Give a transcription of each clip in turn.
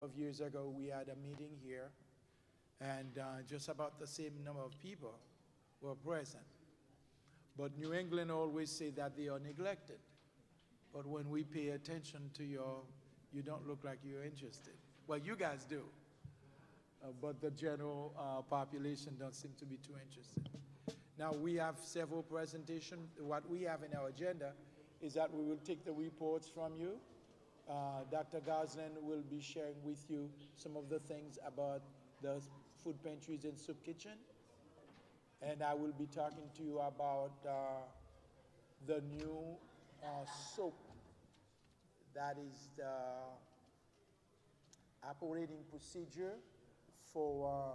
of years ago, we had a meeting here, and just about the same number of people were present. But New England always say that they are neglected. But when we pay attention to you don't look like you're interested. Well, you guys do. But the general population don't seem to be too interested. Now, we have several presentations. What we have in our agenda is that we will take the reports from you. Dr. Goslin will be sharing with you some of the things about the food pantries and soup kitchen. And I will be talking to you about the new soap that is the operating procedure for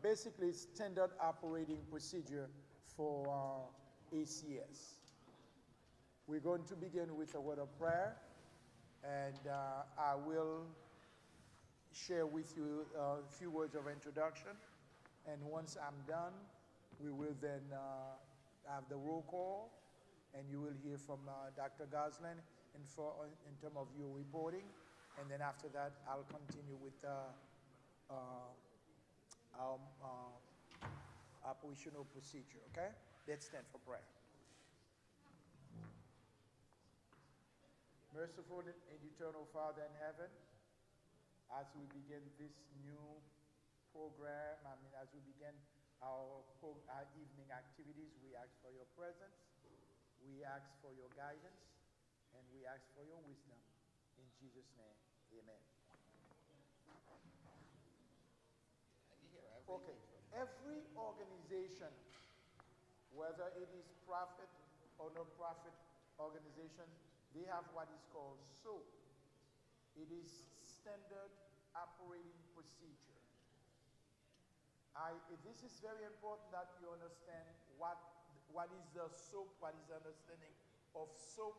basically standard operating procedure for ACS. We're going to begin with a word of prayer, and I will share with you a few words of introduction. And once I'm done, we will then have the roll call, and you will hear from Dr. Goslin in terms of your reporting. And then after that, I'll continue with our operational procedure, okay? Let's stand for prayer. Merciful and eternal Father in heaven, as we begin this new program, as we begin our evening activities, we ask for your presence, we ask for your guidance, and we ask for your wisdom. In Jesus' name, amen. Okay, every organization, whether it is profit or non-profit organization, they have what is called SOAP. It is Standard Operating Procedure. This is very important that you understand what is the SOAP, what is the understanding of SOAP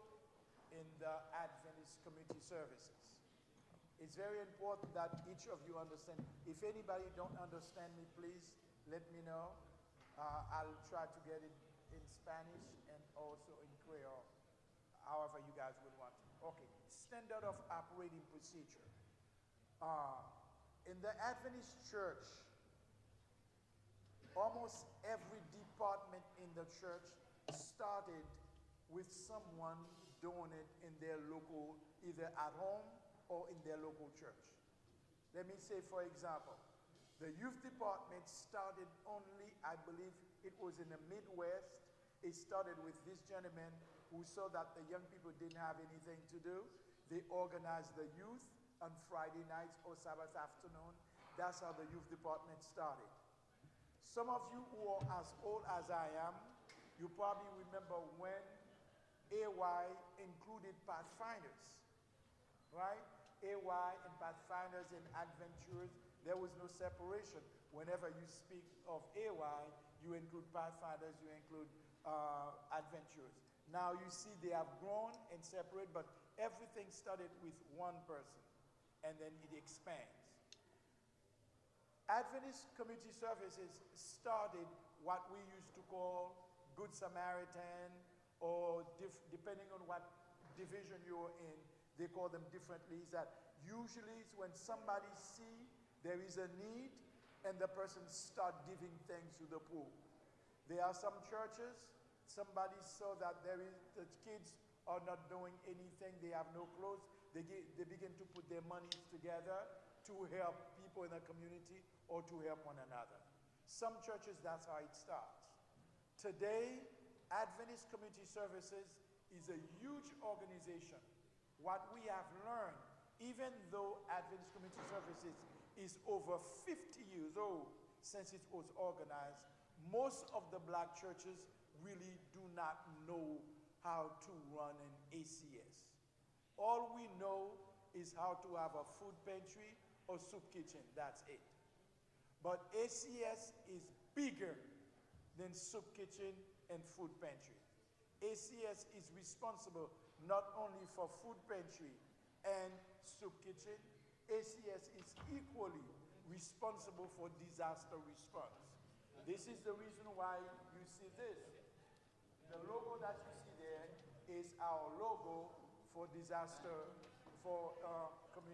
in the Adventist Community Services. It's very important that each of you understand. If anybody don't understand me, please let me know. I'll try to get it in Spanish and also in Creole, however you guys would want to. Okay, standard of operating procedure. In the Adventist Church, almost every department in the church started with someone doing it in their local, either at home or in their local church. Let me say, for example, the youth department started only, I believe it was in the Midwest. It started with this gentleman who saw that the young people didn't have anything to do. They organized the youth on Friday nights or Sabbath afternoon. That's how the youth department started. Some of you who are as old as I am, you probably remember when AY included Pathfinders, right? AY and Pathfinders and Adventurers, there was no separation. Whenever you speak of AY, you include Pathfinders, you include Adventurers. Now you see they have grown and separated, but everything started with one person, and then it expands. Adventist Community Services started what we used to call Good Samaritan, or depending on what division you're in, they call them differently. Is that usually it's when somebody see there is a need and the person start giving things to the poor. There are some churches, somebody saw that the kids are not doing anything, they have no clothes, they begin to put their monies together to help people in the community or to help one another. Some churches, that's how it starts. Today, Adventist Community Services is a huge organization. What we have learned, even though Adventist Community Services is over 50 years old since it was organized, most of the black churches really do not know how to run an ACS. All we know is how to have a food pantry or soup kitchen, that's it. But ACS is bigger than soup kitchen and food pantry. ACS is responsible not only for food pantry and soup kitchen, ACS is equally responsible for disaster response. This is the reason why you see this. The logo that you see there is our logo for disaster, for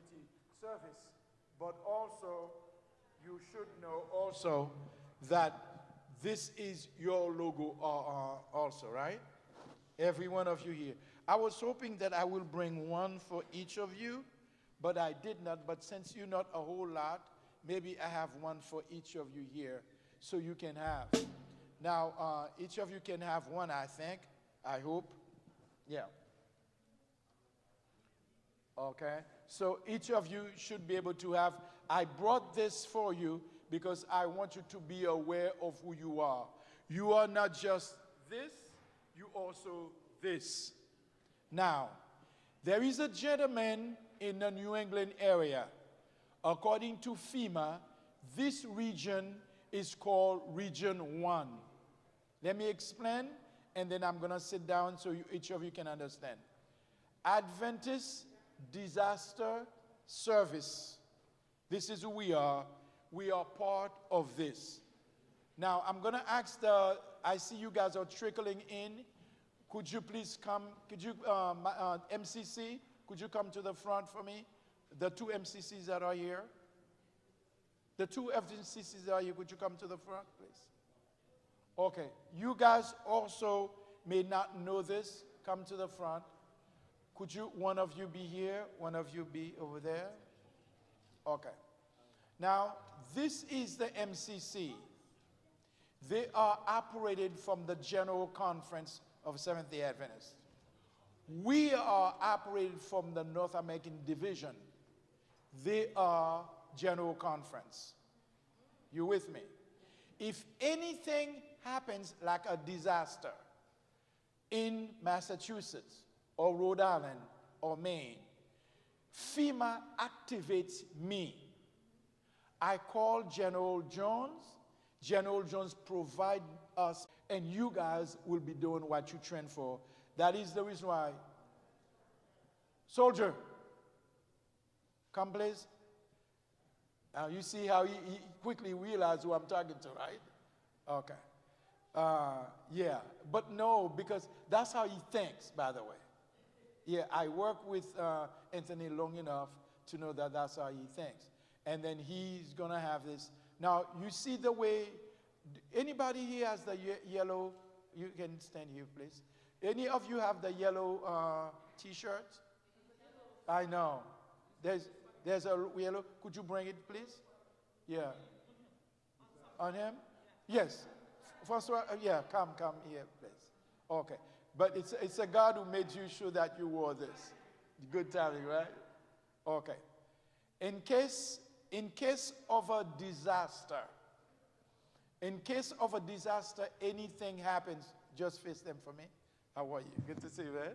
community service. But also, you should know also that this is your logo also, right? Every one of you here. I was hoping that I will bring one for each of you, but I did not. But since you're not a whole lot, maybe I have one for each of you here so you can have. Now, each of you can have one, I think. I hope. Yeah. Okay. So each of you should be able to have. I brought this for you because I want you to be aware of who you are. You are not just this, you also this. Now, there is a gentleman in the New England area. According to FEMA, this region is called Region 1. Let me explain, and then I'm going to sit down so each of you can understand. Adventist Disaster Service. This is who we are. We are part of this. Now, I'm going to ask I see you guys are trickling in. Could you please come? Could you, MCC, could you come to the front for me? The two MCCs that are here. The two MCCs that are here, could you come to the front, please? Okay. You guys also may not know this. Come to the front. Could you, one of you be here, one of you be over there? Okay. Now, this is the MCC. They are operated from the General Conference of Seventh-day Adventists. We are operated from the North American Division. They are General Conference. You with me? If anything happens like a disaster in Massachusetts or Rhode Island or Maine, FEMA activates me. I call General Jones. General Jones provide us, and you guys will be doing what you train for. That is the reason why. Soldier, come please. Now you see how he quickly realized who I'm talking to, right? Okay. Yeah, but no, because that's how he thinks, by the way. Yeah, I work with Anthony long enough to know that that's how he thinks. And then he's going to have this. Now, you see the way, anybody here has the yellow, you can stand here, please. Any of you have the yellow T-shirt? I know. There's a yellow. Could you bring it, please? Yeah. On him? Yes. François, yeah, come here, please. Okay. But it's a God who made you sure that you wore this. Good timing, right? Okay. In case of a disaster, anything happens, just face them for me. How are you? Good to see you, man.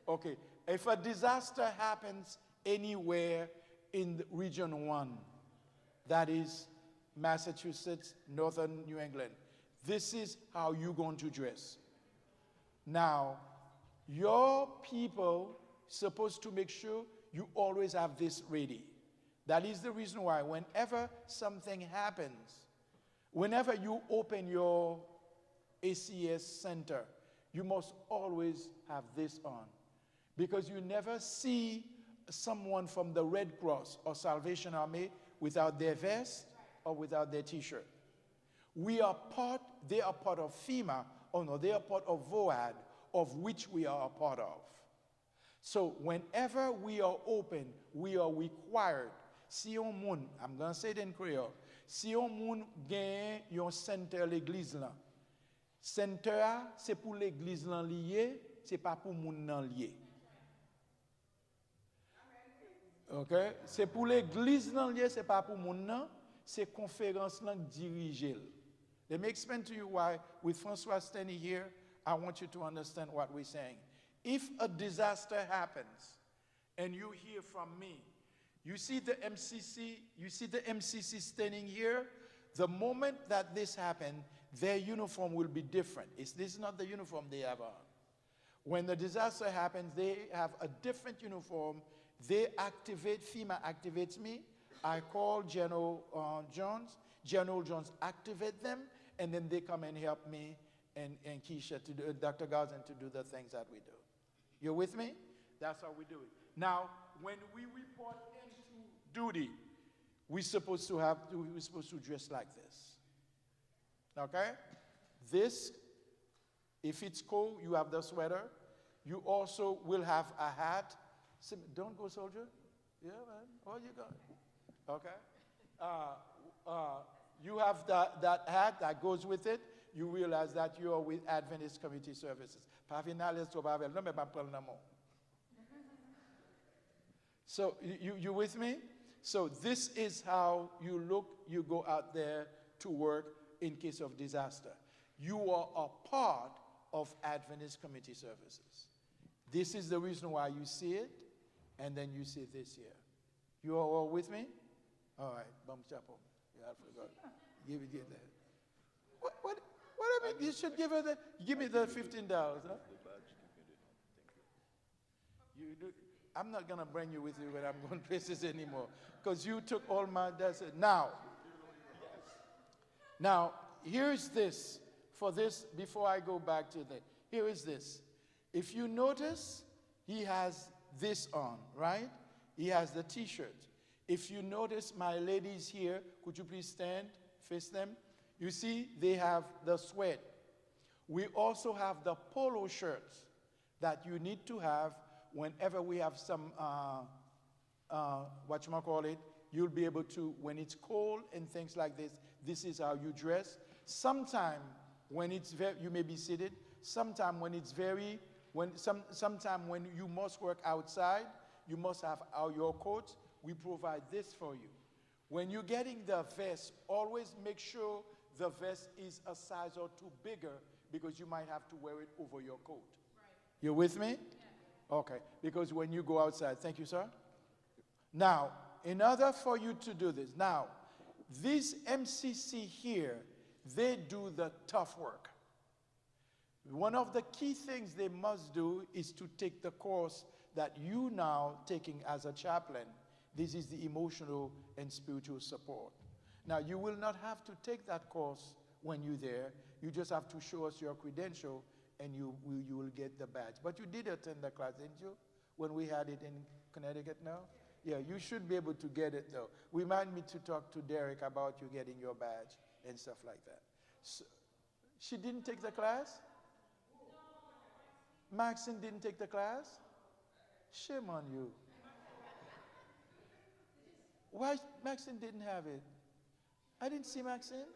Okay. If a disaster happens anywhere in Region 1, that is Massachusetts, Northern New England, this is how you're going to dress. Now, your people supposed to make sure you always have this ready. That is the reason why whenever something happens, whenever you open your ACS center, you must always have this on. Because you never see someone from the Red Cross or Salvation Army without their vest or without their T-shirt. They are part of FEMA, they are part of VOAD, of which we are a part of. So whenever we are open, we are required. Si on moun, I'm going to say it in Creole, si on moun gagne yon center l'église là, center c'est pour l'église là lié, c'est pas pour moun nan lié. OK? C'est pour l'église là lié, c'est pas pour moun nan, c'est conférence là dirigée. Let me explain to you why, with François standing here, I want you to understand what we're saying. If a disaster happens and you hear from me, you see the MCC standing here, the moment that this happened, their uniform will be different. This is not the uniform they have on. When the disaster happens, they have a different uniform. They activate, FEMA activates me. I call General Jones. General Jones activate them, and then they come and help me and Keisha, Dr. Garzan, to do the things that we do. You're with me? That's how we do it. Now, when we report into duty, we're supposed to dress like this. Okay? This, if it's cold, you have the sweater. You also will have a hat. Don't go, soldier. Yeah, man. Where you going? Okay. You have that hat that goes with it. You realize that you are with Adventist Community Services. So you with me? So this is how you look. You go out there to work in case of disaster. You are a part of Adventist Community Services. This is the reason why you see it, and then you see this here. You are all with me? All right, bum chapel. Yeah, I forgot. Give that. What I mean, you should give her the. Give me the $15. Huh? You do. I'm not gonna bring you with you when I'm going places anymore, because you took all my. That's it. Now, here's this. For this, before I go back to that, here is this. If you notice, he has this on, right? He has the T-shirt. If you notice, my ladies here, could you please stand, face them? You see, they have the sweat. We also have the polo shirts that you need to have whenever we have some, you'll be able to, when it's cold and things like this, this is how you dress. Sometime when it's very, you may be seated. Sometime when it's very, sometime when you must work outside, you must have your coat. We provide this for you. When you're getting the vest, always make sure the vest is a size or two bigger, because you might have to wear it over your coat. Right. You with me? Yeah. Okay. Because when you go outside, thank you, sir. Now, in order for you to do this, now, this MCC here, they do the tough work. One of the key things they must do is to take the course that you now taking as a chaplain. This is the emotional and spiritual support. Now, you will not have to take that course when you're there. You just have to show us your credential, and you will get the badge. But you did attend the class, didn't you? When we had it in Connecticut now? Yeah, you should be able to get it, though. Remind me to talk to Derek about you getting your badge and stuff like that. So, she didn't take the class? Maxine didn't take the class? Shame on you. Why Maxine didn't have it? I didn't see Maxine.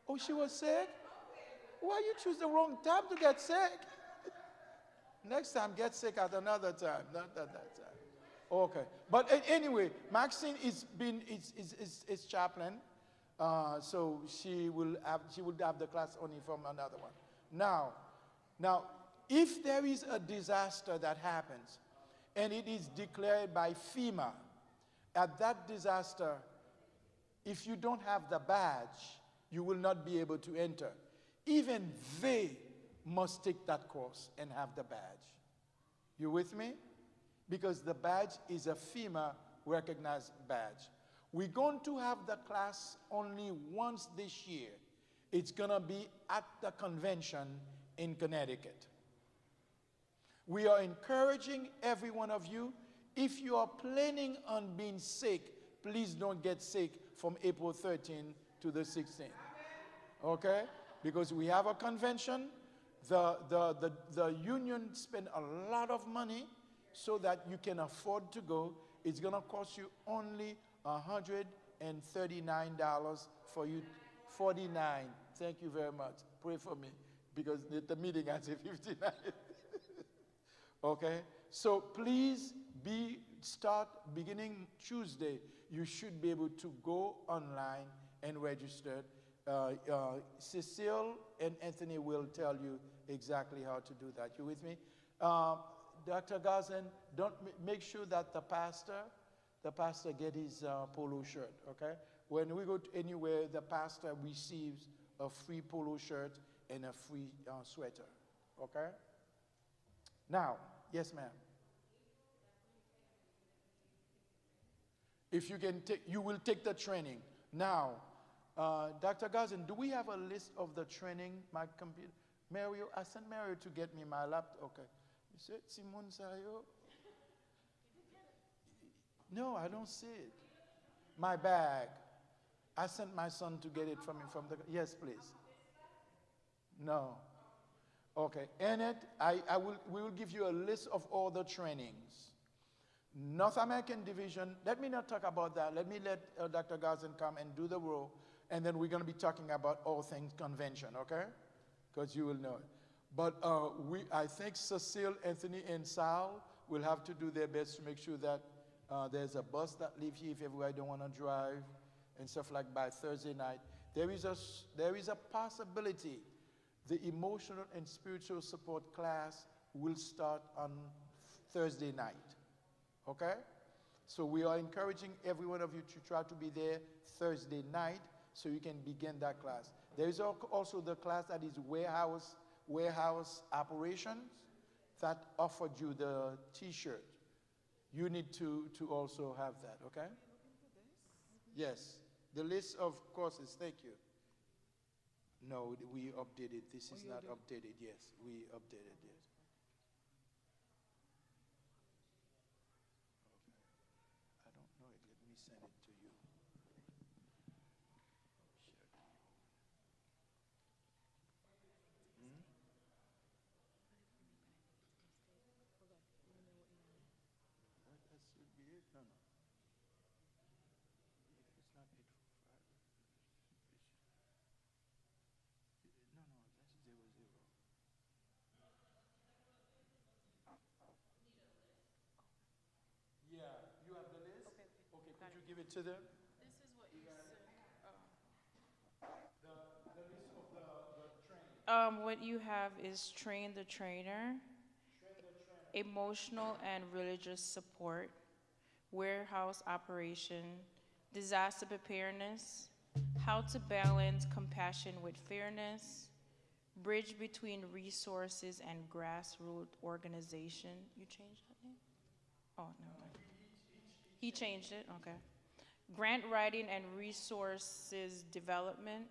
Oh, she was sick? Why you choose the wrong time to get sick? Next time, get sick at another time, not at that time. Okay. But anyway, Maxine is chaplain, so she will have the class only from another one. Now, if there is a disaster that happens, and it is declared by FEMA, at that disaster, if you don't have the badge, you will not be able to enter. Even they must take that course and have the badge. You with me? Because the badge is a FEMA recognized badge. We're going to have the class only once this year. It's going to be at the convention in Connecticut. We are encouraging every one of you, if you are planning on being sick, please don't get sick from April 13th to the 16th. Okay? Because we have a convention. The union spend a lot of money so that you can afford to go. It's going to cost you only $139 for you. 49. Thank you very much. Pray for me, because the meeting I say 59. Okay? So please start beginning Tuesday. You should be able to go online and register. Cecile and Anthony will tell you exactly how to do that. You with me? Dr. Gazan, make sure that the pastor get his polo shirt, okay? When we go to anywhere, the pastor receives a free polo shirt and a free sweater, okay? Now, yes, ma'am. If you can take, you will take the training. Now, Dr. Gazan, do we have a list of the training? My computer, Mario, I sent Mario to get me my laptop. Okay, said, Simon Sayo? No, I don't see it. My bag. I sent my son to get it from the. Yes, please. No. Okay. In it, we will give you a list of all the trainings. North American Division, let me not talk about that. Let me let Dr. Garzen come and do the role, and then we're going to be talking about all things convention, okay? Because you will know it. But I think Cecile, Anthony, and Sal will have to do their best to make sure that there's a bus that leaves here if everybody don't want to drive and stuff like by Thursday night. There is a possibility the emotional and spiritual support class will start on Thursday night. Okay? So we are encouraging every one of you to try to be there Thursday night so you can begin that class. There is also the class that is warehouse operations that offered you the t-shirt. You need to also have that, okay? Yes. The list of courses, thank you. No, we updated. This is not updated. Yes, we updated it. Okay. I don't know it. Let me send it to you. Hmm? That should be it. No, no. It's not it for Friday. No, no, that's 00. Yeah, you have the list? Okay, could you give it to them? This is what you said. The list of the training. What you have is train the trainer, emotional and religious support, warehouse operation, disaster preparedness, how to balance compassion with fairness, bridge between resources and grassroots organization. You changed that name? Oh, no. He changed it? Okay. Grant writing and resources development,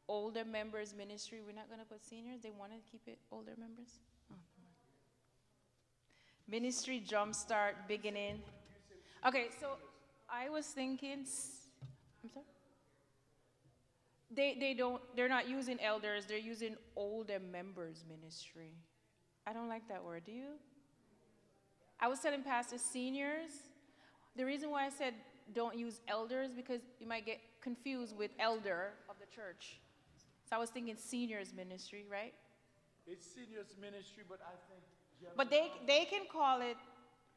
older members ministry. We're not going to put seniors. They want to keep it older members. Oh, ministry jumpstart beginning. Okay, so I was thinking. I'm sorry. They're not using elders. They're using older members ministry. I don't like that word. Do you? I was telling pastors seniors. The reason why I said don't use elders because you might get confused with elder of the church. So I was thinking seniors ministry, right? It's seniors ministry, but I think. But they can call it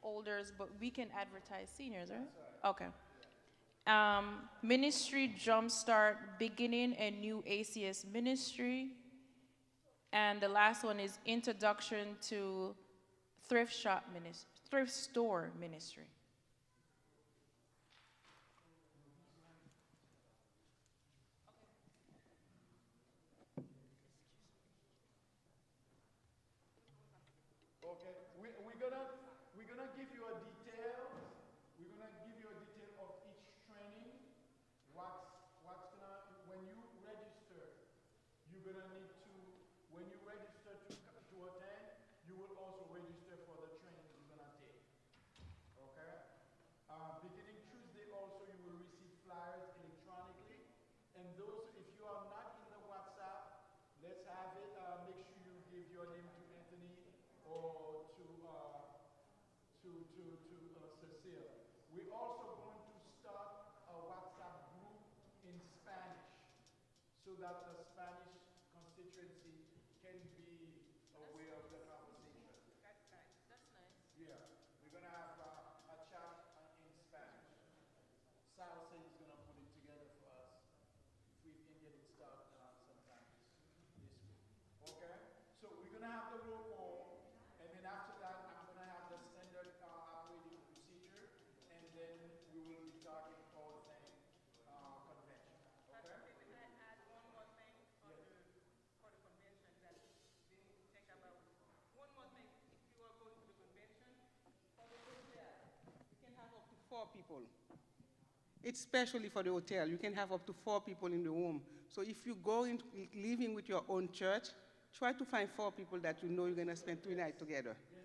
elders, but we can advertise seniors, right? Okay. Ministry jumpstart beginning a new ACS ministry. And the last one is introduction to thrift store ministry. Okay, we're gonna give you a detail. We're gonna give you a detail of each training. What's gonna when you register, you're gonna need to when you register to attend, you will also register for the training you're gonna take. Okay. Beginning Tuesday, also you will receive flyers electronically, and those if you are not in the WhatsApp, let's have it. Make sure you give your name to Anthony or to Cecile. We're also going to start a WhatsApp group in Spanish so that the Spanish constituency can be aware of the conversation. That's nice. That's nice. Yeah, we're going to have a chat in Spanish. Sal said he's going to put it together for us if we can get it started sometime this week. Okay? So we're going to have the roll call. And then after that, I'm going to have the standard operating procedure, and then we will be talking all things convention. Okay? Can I add one more thing for the convention that we need to think about? One more thing, if you are going to the convention, for the hotel, you can have up to 4 people. It's especially for the hotel. You can have up to 4 people in the room. So if you go in living with your own church, try to find 4 people that you know you're going to spend 3 nights together. Yeah.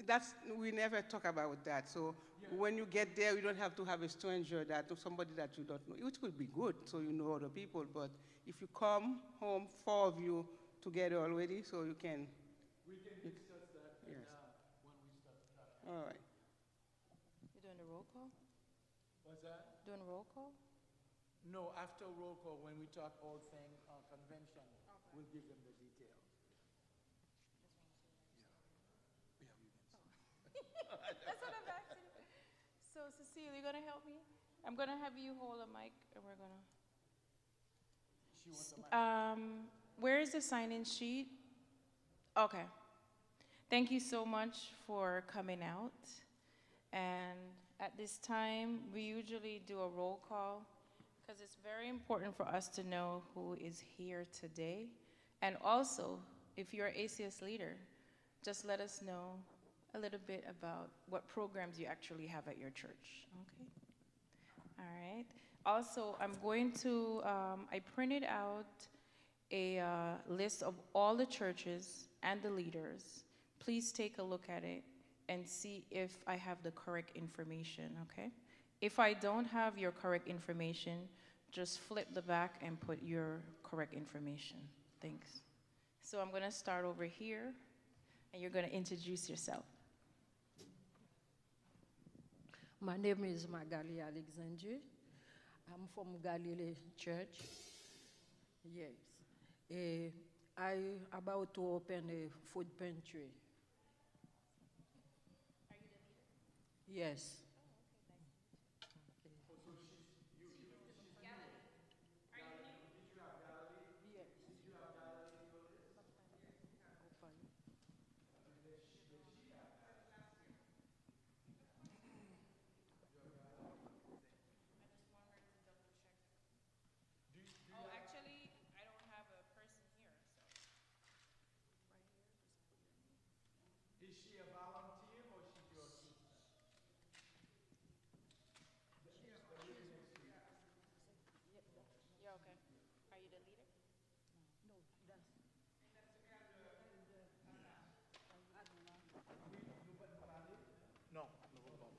That's, we never talk about that. So when you get there, you don't have to have a stranger that or somebody that you don't know. It will be good, so you know other people. But if you come home, four of you together already, so you can. We can discuss that Yes. when we start. All right. You doing the roll call? What's that? Doing a roll call? No, after roll call, when we talk all thing convention, we'll give them the details. Yeah, you can say. That's what I'm asking. So, Cecile, you gonna help me? I'm gonna have you hold a mic, and we're gonna. She wants the mic. Where is the sign-in sheet? Okay. Thank you so much for coming out. And at this time, we usually do a roll call because it's very important for us to know who is here today. And also, if you're an ACS leader, just let us know a little bit about what programs you actually have at your church, okay? All right. Also, I'm going to, I printed out a list of all the churches and the leaders. Please take a look at it and see if I have the correct information, okay? If I don't have your correct information, just flip the back and put your correct information. Thanks. So I'm gonna start over here, and you're gonna introduce yourself. My name is Magali Alexandre. I'm from Galilee Church. Yes. I about to open a food pantry. Are you the leader? Yes. Oh, actually, I don't have a person here, so. Is she a volunteer or she's your assistant? You're okay. Are you the leader? No, no problem.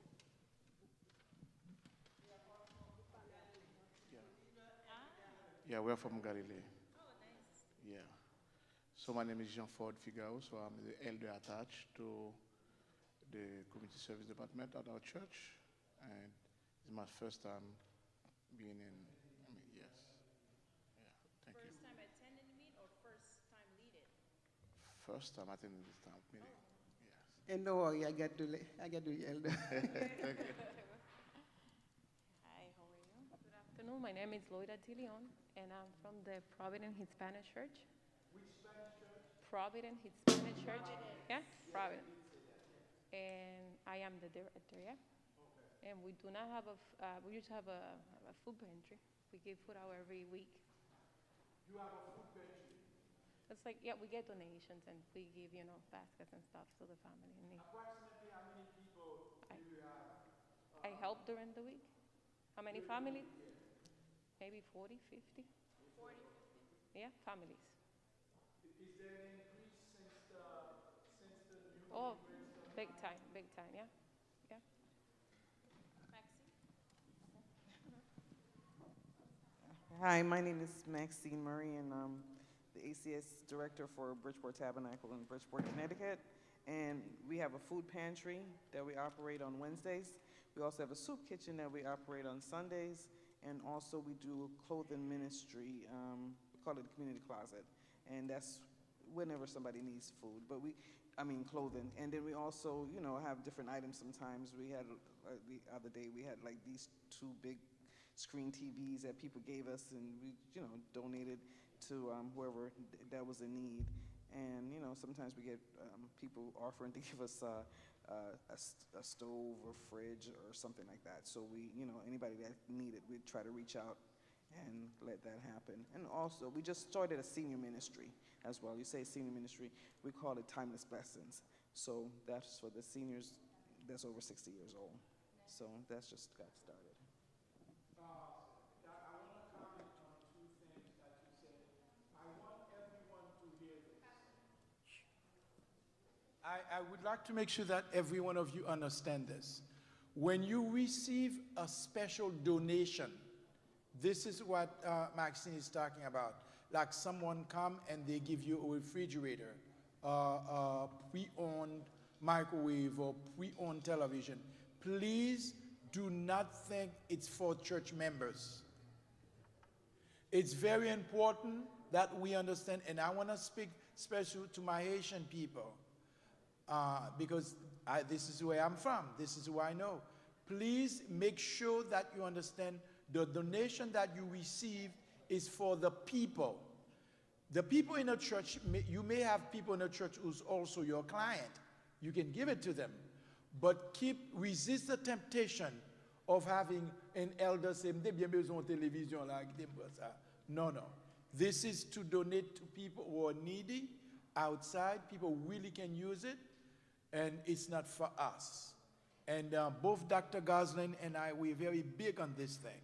Yeah, we're from Galilee. Oh, nice. Yeah. So my name is Jean-Ford Figaro, so I'm the elder attached to the community service department at our church, and it's my first time being in, yes. Yeah, thank you. First time attending the meet or first time leading? First time attending this town meeting, yes. And don't worry, I get the elder. Thank you. Hi, how are you? Good afternoon. My name is Loida Tilion, and I'm from the Providence Hispanic Church. Which Spanish church? Providence Hispanic Church. Yeah, Providence. And I am the director. Yeah. Okay. And we do not have we used to have a food pantry. We give food out every week. You have a food pantry. It's like, yeah, we get donations and we give, baskets and stuff to the family in need. Approximately how many people do you have? I help during the week. How many families? Maybe 40, 50. 40, 50. Yeah, families. Is there an increase since the new Oh, immigrants? big time, yeah. Yeah. Maxine? Hi, my name is Maxine Murray, and I'm the ACS Director for Bridgeport Tabernacle in Bridgeport, Connecticut. And we have a food pantry that we operate on Wednesdays. We also have a soup kitchen that we operate on Sundays. And also we do clothing ministry, we call it a community closet. And that's whenever somebody needs food, clothing. And then we also, have different items sometimes. We had, the other day, we had like these two big screen TVs that people gave us, and we, donated to whoever that was in need. And, sometimes we get people offering to give us a stove or fridge or something like that. So we, anybody that needed, we'd try to reach out and let that happen. And also, we just started a senior ministry as well. You say senior ministry, we call it Timeless Blessings. So that's for the seniors that's over 60 years old. So that's just got started. I want to comment on two things that you said. I want everyone to hear this. I I would like to make sure that every one of you understand this. When you receive a special donation, this is what Maxine is talking about. Like someone come and they give you a refrigerator, a pre-owned microwave or pre-owned television. Please do not think it's for church members. It's very important that we understand, and I want to speak especially to my Haitian people, because this is where I'm from. This is who I know. Please make sure that you understand the donation that you receive is for the people. The people in a church, you may have people in a church who's also your client. You can give it to them. But resist the temptation of having an elder say, bien besoin de télévision là. No. This is to donate to people who are needy outside. People really can use it, and it's not for us. And both Dr. Goslin and I, we're very big on this thing.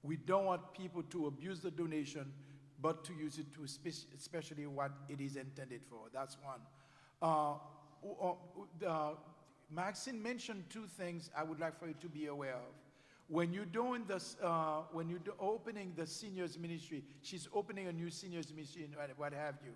We don't want people to abuse the donation, but to use it to especially what it is intended for. That's one. Maxine mentioned two things I would like for you to be aware of. When you're doing this, when you're opening the seniors ministry, she's opening a new seniors ministry and what have you.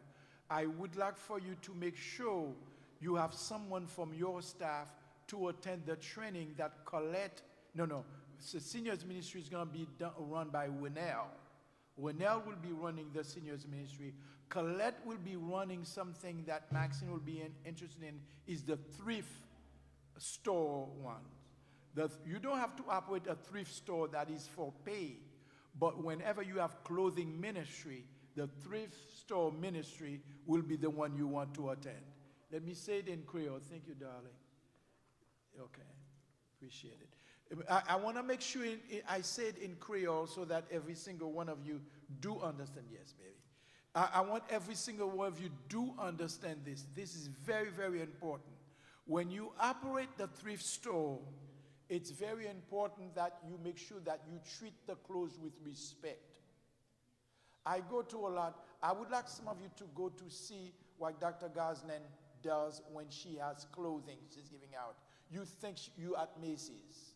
I would like for you to make sure you have someone from your staff to attend the training that Colette, the seniors ministry is going to be run by Winnell. Winnell will be running the seniors ministry. Colette will be running something that Maxine will be interested in, is the thrift store one. You don't have to operate a thrift store that is for pay, but whenever you have clothing ministry, the thrift store ministry will be the one you want to attend. Let me say it in Creole. Thank you, darling. Okay, appreciate it. I want to make sure I say it in Creole so that every single one of you do understand. Yes, baby. I want every single one of you do understand this. This is very, very important. When you operate the thrift store, it's very important that you make sure that you treat the clothes with respect. I go to a lot. I would like some of you to go to see what Dr. Goslin does when she has clothing she's giving out. You think you at Macy's.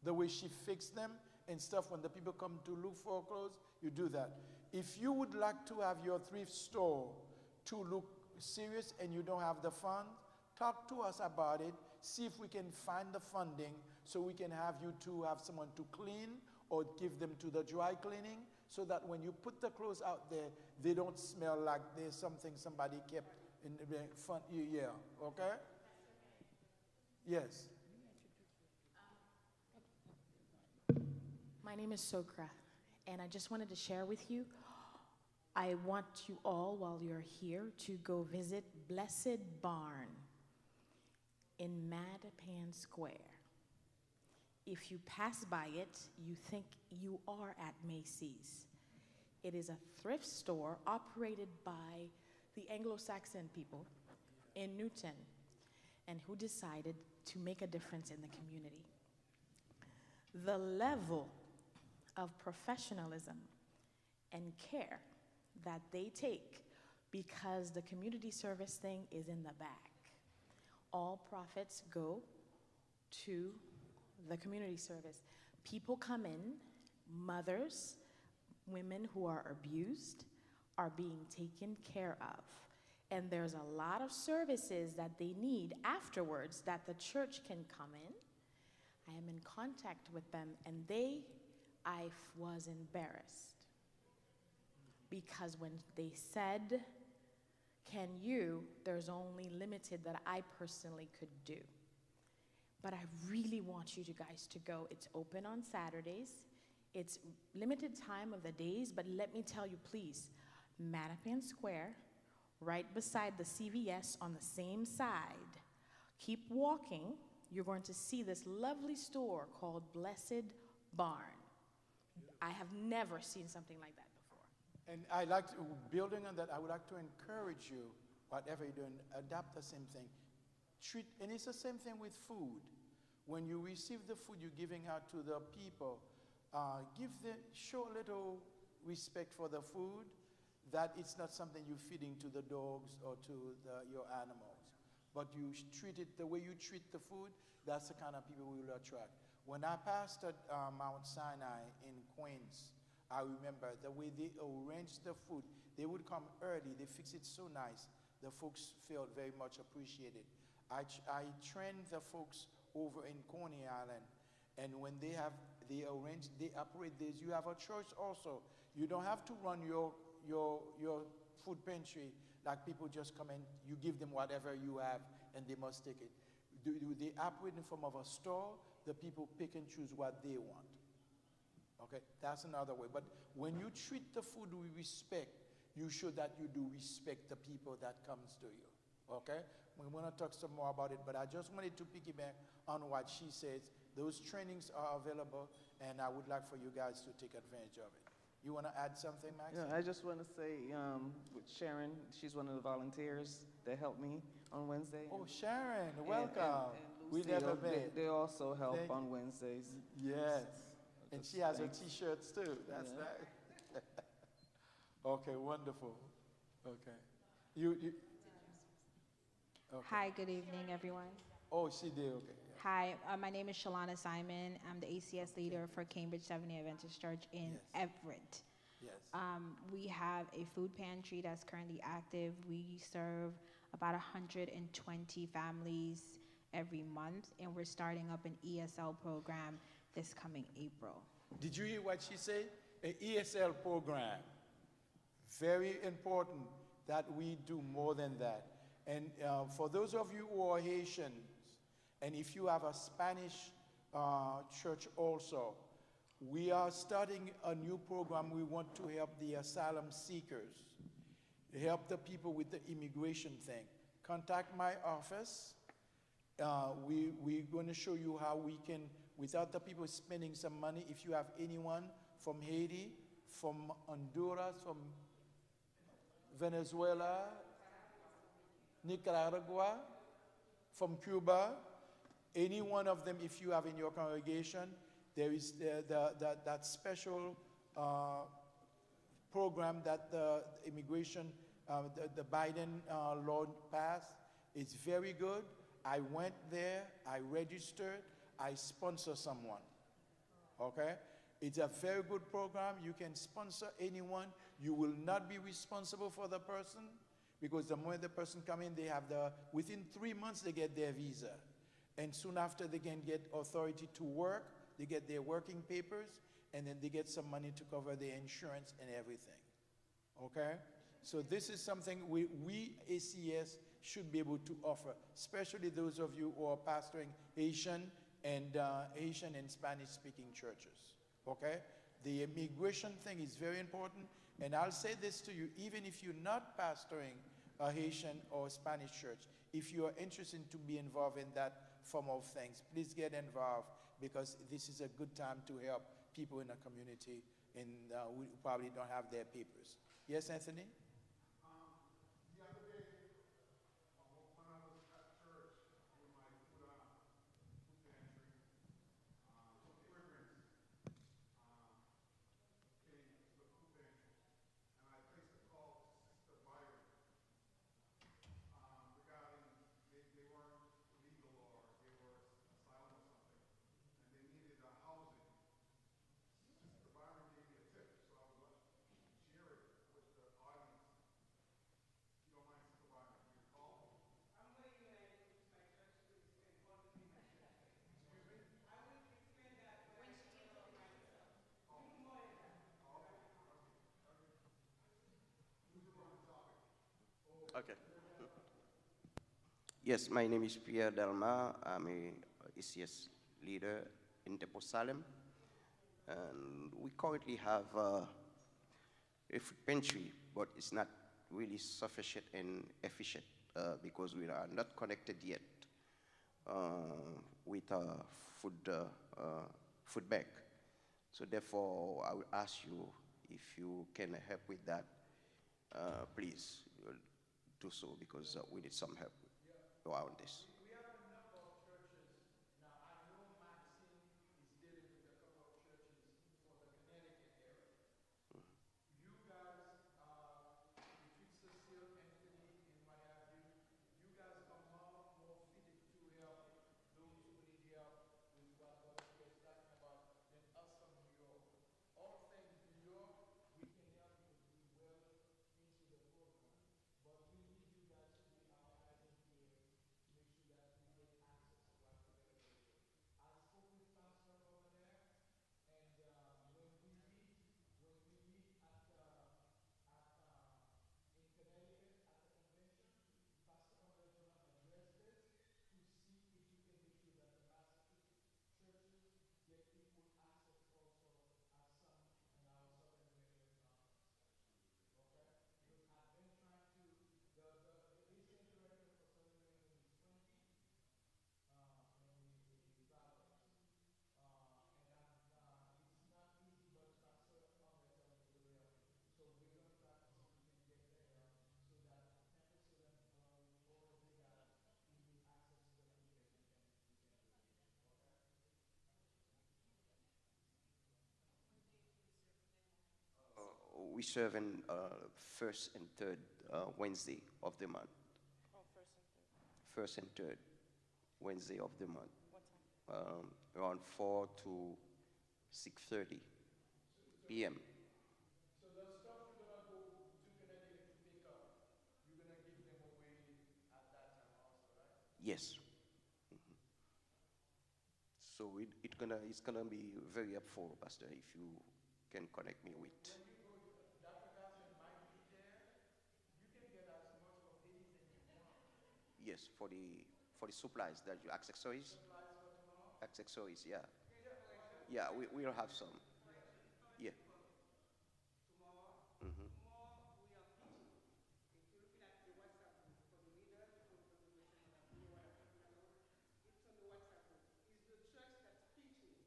The way she fixed them and stuff, when the people come to look for clothes, you do that. If you would like to have your thrift store to look serious and you don't have the funds, talk to us about it. See if we can find the funding so we can have you to have someone to clean or give them to the dry cleaning so that when you put the clothes out there, they don't smell like there's something somebody kept in the front. Yeah, okay? Yes. My name is Sokra, and I just wanted to share with you, I want you all, while you're here, to go visit Blessed Barn in Mattapan Square. If you pass by it, you think you are at Macy's. It is a thrift store operated by the Anglo-Saxon people in Newton, and who decided to make a difference in the community. The level of professionalism and care that they take, because the community service thing is in the back. All profits go to the community service. People come in, mothers, women who are abused are being taken care of. And there's a lot of services that they need afterwards that the church can come in. I am in contact with them, and I was embarrassed. Because when they said, can you, there's only limited that I personally could do. But I really want you guys to go. It's open on Saturdays. It's limited time of the days, but let me tell you, please, Mattapan Square, right beside the CVS on the same side. Keep walking. You're going to see this lovely store called Blessed Barn. I have never seen something like that before. And I like to, building on that, I would like to encourage you, whatever you're doing, adapt the same thing. And it's the same thing with food. When you receive the food you're giving out to the people, show a little respect for the food, that it's not something you're feeding to the dogs or to your animals. but you treat it the way you treat the food, that's the kind of people we will attract. When I pastored Mount Sinai in Queens, I remember the way they arranged the food. They would come early, they fix it so nice. The folks felt very much appreciated. I trained the folks over in Coney Island, and when they operate this. You have a choice also. You don't have to run your food pantry like people just come in, you give them whatever you have, and they must take it. They operate in form of a store. The people pick and choose what they want. Okay, that's another way. But when you treat the food with respect, you show that you do respect the people that comes to you. Okay? We want to talk some more about it, but I just wanted to piggyback on what she says. Those trainings are available, and I would like for you guys to take advantage of it. You want to add something, Max? Yeah, I just want to say with Sharon, she's one of the volunteers that helped me on Wednesday. Oh, Sharon, welcome. And We Lucille, never met. they also help on Wednesdays. Yes. And she has her Thanks. T-shirts too. That's Yeah. nice. Okay, wonderful. Okay. You okay. Hi, good evening, everyone. Oh, she did. Okay. Yeah. Hi, my name is Shalana Simon. I'm the ACS leader for Cambridge Seventh-day Adventist Church in Yes. Everett. Yes. We have a food pantry that's currently active. We serve about 120 families every month, and we're starting up an ESL program this coming April. Did you hear what she said? An ESL program. Very important that we do more than that. And for those of you who are Haitians, and if you have a Spanish church also, we are starting a new program. We want to help the asylum seekers, help the people with the immigration thing. Contact my office. We're going to show you how we can, without the people spending some money, if you have anyone from Haiti, from Honduras, from Venezuela, Nicaragua, from Cuba, any one of them, if you have in your congregation, there is that special program that the immigration, the Biden law passed. It's very good. I went there, I registered, I sponsor someone. Okay? It's a very good program. You can sponsor anyone. You will not be responsible for the person, because the moment the person come in, they have within 3 months they get their visa. And soon after they can get authority to work, they get their working papers, and then they get some money to cover their insurance and everything. Okay? So this is something we ACS should be able to offer, especially those of you who are pastoring Haitian and Spanish-speaking churches. Okay? The immigration thing is very important, and I'll say this to you, even if you're not pastoring a Haitian or Spanish church, if you are interested to be involved in that form of things, please get involved, because this is a good time to help people in a community and who probably don't have their papers. Yes, Anthony? The other day, when I was at church with my food pantry, some immigrants came to the food pantry, and I placed a call to Sister Byron regarding they weren't legal or they were asylum or something, and they needed housing. Sister Byron gave me a tip, so I would like to share it with the audience. If you don't mind, Sister Byron, can you call? I'm going to use my church to explain what the people should say. Excuse me? I will explain that when she gets on myself. You do more than that. Who's on the topic? Okay. Yes, my name is Pierre Delma. I'm a ECS leader in TempleSalem. And we currently have a food pantry, but it's not really sufficient and efficient because we are not connected yet with a food bank. So therefore, I will ask you if you can help with that. Please do so, because we need some help around this. We have a number of churches. Now, I know Maxine is dealing with a couple of churches for the Connecticut area. You guys, between Cecile, Anthony, and what have you, you guys come up we serve in first and third Wednesday of the month. Oh, first and third. First and third Wednesday of the month. What time? Around 4 to 6:30 p.m. So the stuff you're gonna go to Connecticut to pick up, you're gonna give them away at that time also, right? Yes. Mhm. So it's gonna be very helpful, Pastor, if you can connect me with. When you go, Dr. Garcia might be there. You can get as much of anything you want. Yes, for the supplies that you accessories. Supplies for tomorrow. Accessories, yeah. Yeah, we'll have some. Yeah. Mm-hmm. Tomorrow we are teaching. If you're looking at the WhatsApp group for the leaders, for the congregation, you know what I'm talking about? It's on the WhatsApp group. It's the church that's preaching.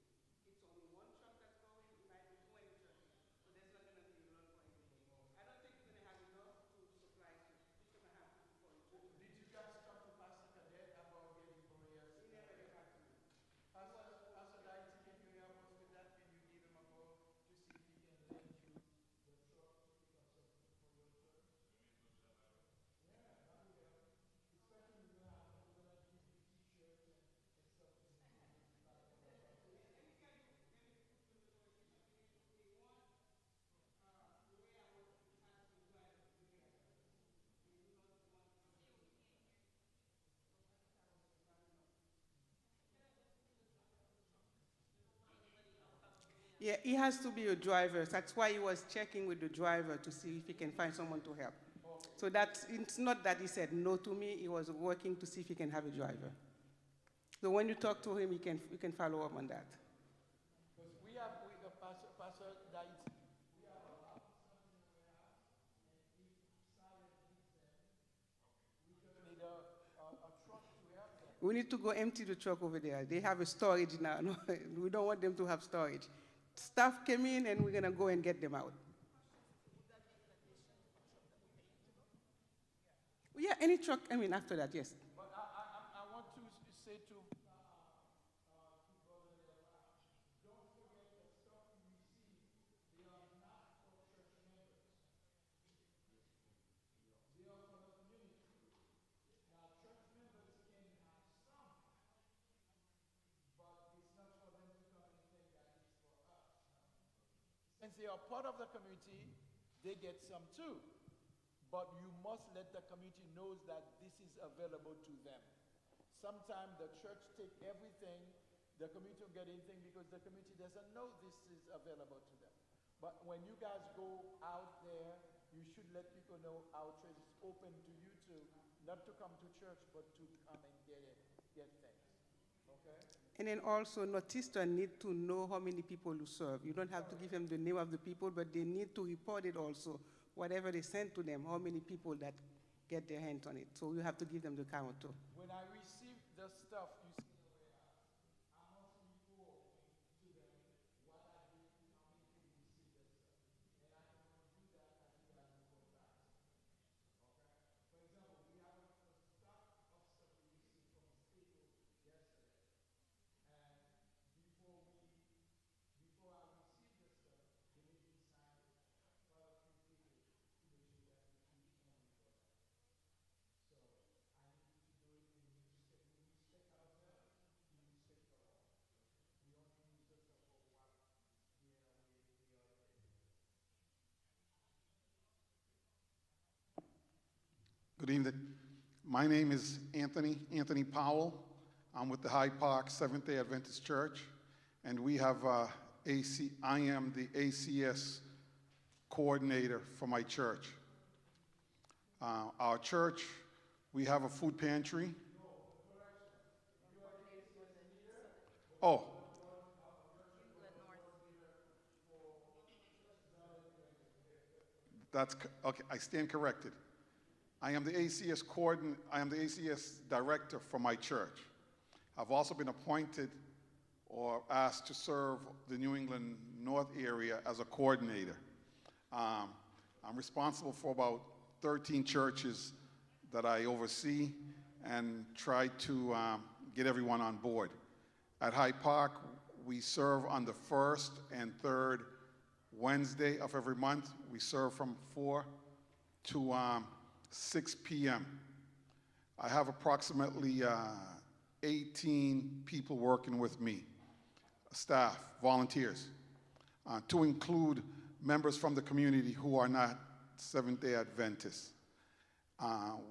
It's only one truck that's going. It might be 20 churches. So there's not going to be enough for everything. I don't think you're going to have enough to supply to. You're going to have people for it. Did you guys talk to Pastor Cadet about getting prayers? He never get back to me. Pastor Daiti, can you help us with that? Can you give him a call to see if he can lend you the truck to pick up something for your church? Yeah, that will help. Especially we're gonna give you t-shirts and stuff to make you like Yeah, he has to be a driver. That's why he was checking with the driver to see if he can find someone to help. So it's not that he said no to me. He was working to see if he can have a driver. So when you talk to him, you can follow up on that. because we have Pastor Daiti. We have a lot of stuff in the warehouse, and if Salem needs them, we're gonna need a truck to help them. We need to go empty the truck over there. They have a storage now. No, we don't want them to have storage. Staff came in, and we're going to go and get them out. Yeah, any truck, after that, yes. But I want to say to people that don't forget the stuff you receive. They are not for church members. They are for the community. Now, church members can have some, but it's not for them to come and think that it's for us. Since they are part of the community, they get some too. But you must let the community know that this is available to them. Sometimes the church take everything, the community don't get anything because the community doesn't know this is available to them. But when you guys go out there, you should let people know our church is open to you too, not to come to church, but to come and get things. Okay? And then also, Northeastern need to know how many people you serve. You don't have to give them the name of the people, but they need to report it also. Whatever they send to them, how many people that get their hands on it. So you have to give them the count too. When I receive the stuff you see in the warehouse, I must report to them what I did, how many people receive the stuff. And I can only do that as you guys report back. Okay? For example, we have a stock of stuff we received from Staples yesterday. And before I receive the stuff, they make me sign quite a few people to make sure that we keep money for that. So I need you to do it and we respect ourselves, we respect the law. We only use the stuff for what we are able. Good evening. My name is Anthony Powell. I'm with the Hyde Park Seventh-day Adventist Church, and we have I am the ACS coordinator for my church. Our church, we have a food pantry. Oh. Okay, I stand corrected. I am the ACS director for my church. I've also been appointed or asked to serve the New England North area as a coordinator. I'm responsible for about 13 churches that I oversee and try to get everyone on board. At Hyde Park, we serve on the first and third Wednesday of every month. We serve from 4 to 6 p.m. I have approximately 18 people working with me, staff, volunteers, to include members from the community who are not Seventh-day Adventists.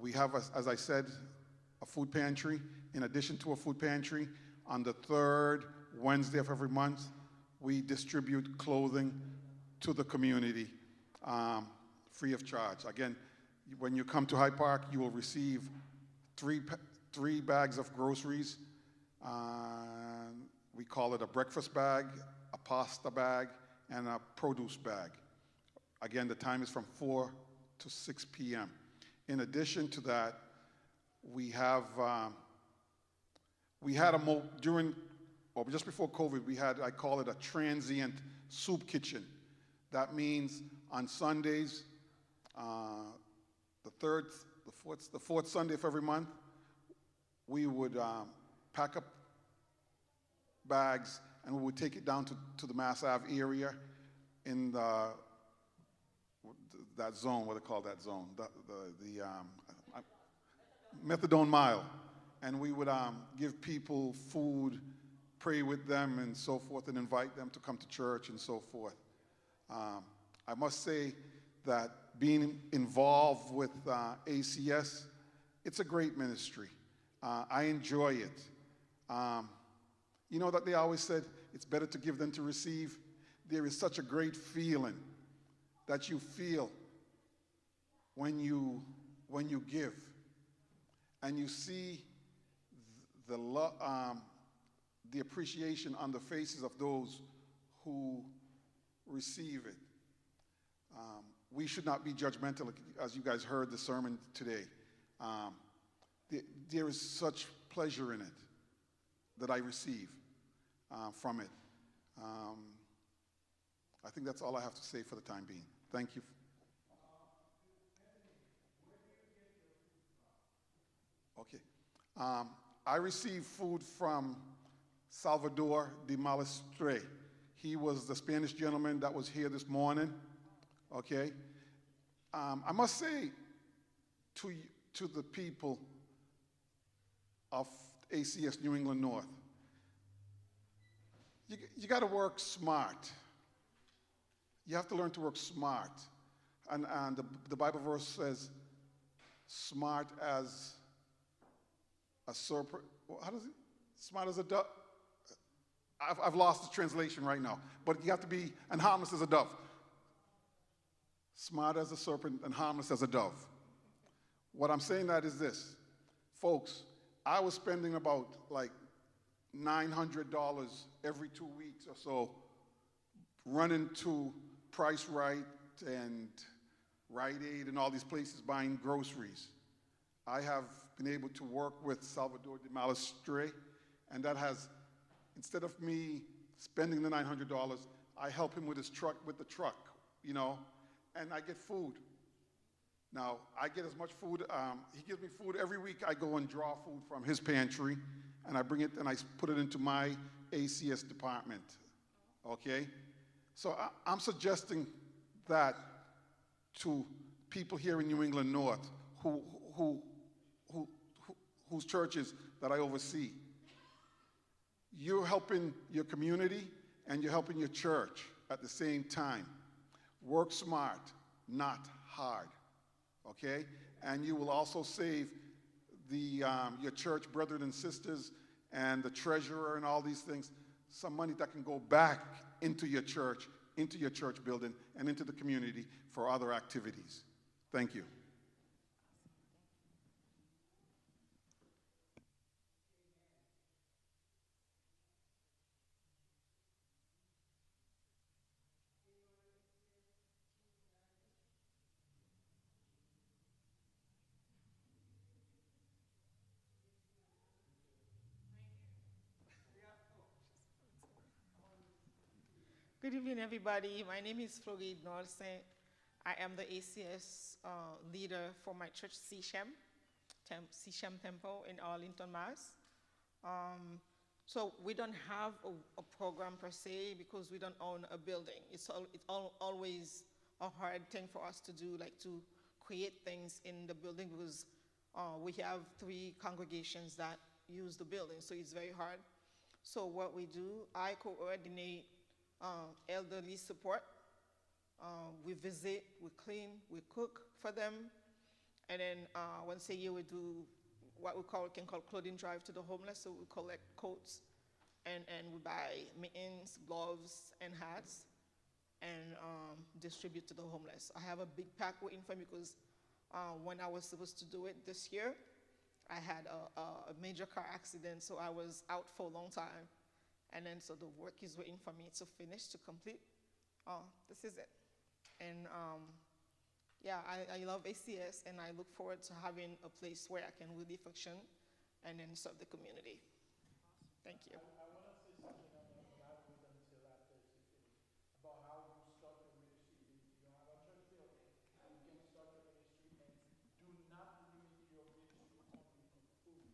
We have, as I said, a food pantry. In addition to a food pantry, on the third Wednesday of every month, we distribute clothing to the community free of charge. Again, when you come to Hyde Park, you will receive three bags of groceries. We call it a breakfast bag, a pasta bag, and a produce bag. Again, the time is from 4 to 6 p.m. In addition to that, we have, just before COVID, we had, I call it a transient soup kitchen. That means on Sundays, the fourth Sunday of every month, we would pack up bags and we would take it down to the Mass Ave area in that zone, what do they call that zone? The Methadone Mile. And we would give people food, pray with them and so forth, and invite them to come to church and so forth. I must say that being involved with ACS, it's a great ministry. I enjoy it. You know that they always said it's better to give than to receive? There is such a great feeling that you feel when you give, and you see the appreciation on the faces of those who receive it. We should not be judgmental, as you guys heard the sermon today. There is such pleasure in it that I receive from it. I think that's all I have to say for the time being. Thank you. Okay. I received food from Salvador de Malestre. He was the Spanish gentleman that was here this morning. Okay. I must say to the people of ACS New England North, you got to work smart. You have to learn to work smart. And the Bible verse says, smart as a serpent. How does it? Smart as a dove. I've lost the translation right now. But you have to be, and harmless as a dove. Smart as a serpent and harmless as a dove. What I'm saying that is this. Folks, I was spending about like $900 every 2 weeks or so running to Price Right and Rite Aid and all these places buying groceries. I have been able to work with Salvador de Malestre, and that has, instead of me spending the $900, I help him with his truck, with the truck, you know, and I get food. Now, I get as much food, he gives me food every week. I go and draw food from his pantry, and I bring it and I put it into my ACS department, okay? So I'm suggesting that to people here in New England North whose churches that I oversee. You're helping your community and you're helping your church at the same time. Work smart, not hard, okay? And you will also save your church brethren and sisters and the treasurer and all these things some money that can go back into your church building, and into the community for other activities. Thank you. Good evening, everybody. My name is Floride Nolsen. I am the ACS leader for my church, CashApp Temple in Arlington, Mass. So we don't have a program per se because we don't own a building. It's always a hard thing for us to do, like to create things in the building, because we have 3 congregations that use the building, so it's very hard. So what we do, I coordinate elderly support. We visit, we clean, we cook for them, and then once a year we do what we can call clothing drive to the homeless. So we collect coats and we buy mittens, gloves, and hats, and distribute to the homeless. I have a big pack waiting for me because when I was supposed to do it this year, I had a major car accident, so I was out for a long time. And then so the work is waiting for me to finish, to complete. This is it. And yeah, I love ACS, and I look forward to having a place where I can really function and then serve the community. Thank you. I want to say something, I'm not wait until after she finishes, about how you start your ministry. You don't have a church building, you can start your ministry, and do not limit your ministry only to food.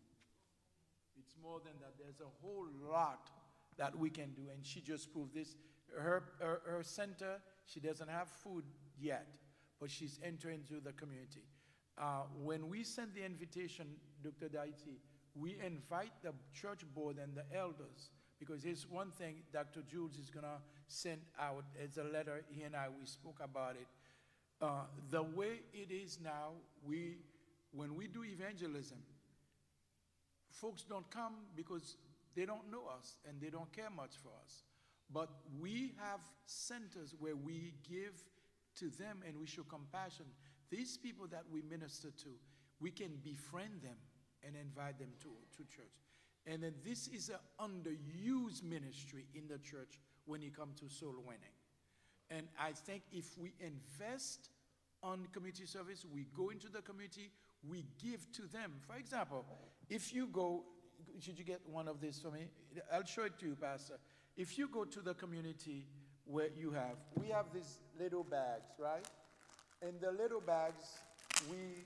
It's more than that. There's a whole lot that we can do, and she just proved this. Her center, she doesn't have food yet, but she's entering into the community. When we send the invitation, Dr. Daiti, we invite the church board and the elders, because here's one thing Dr. Jules is going to send out. It's a letter. He and I, we spoke about it. The way it is now, when we do evangelism, folks don't come because they don't know us and they don't care much for us. But we have centers where we give to them and we show compassion. These people that we minister to, we can befriend them and invite them to church. And then this is an underused ministry in the church when it comes to soul winning. And I think if we invest on community service, we go into the community, we give to them. For example, if you go, should you get one of these for me? I'll show it to you, Pastor. If you go to the community where we have these little bags, right? In the little bags, we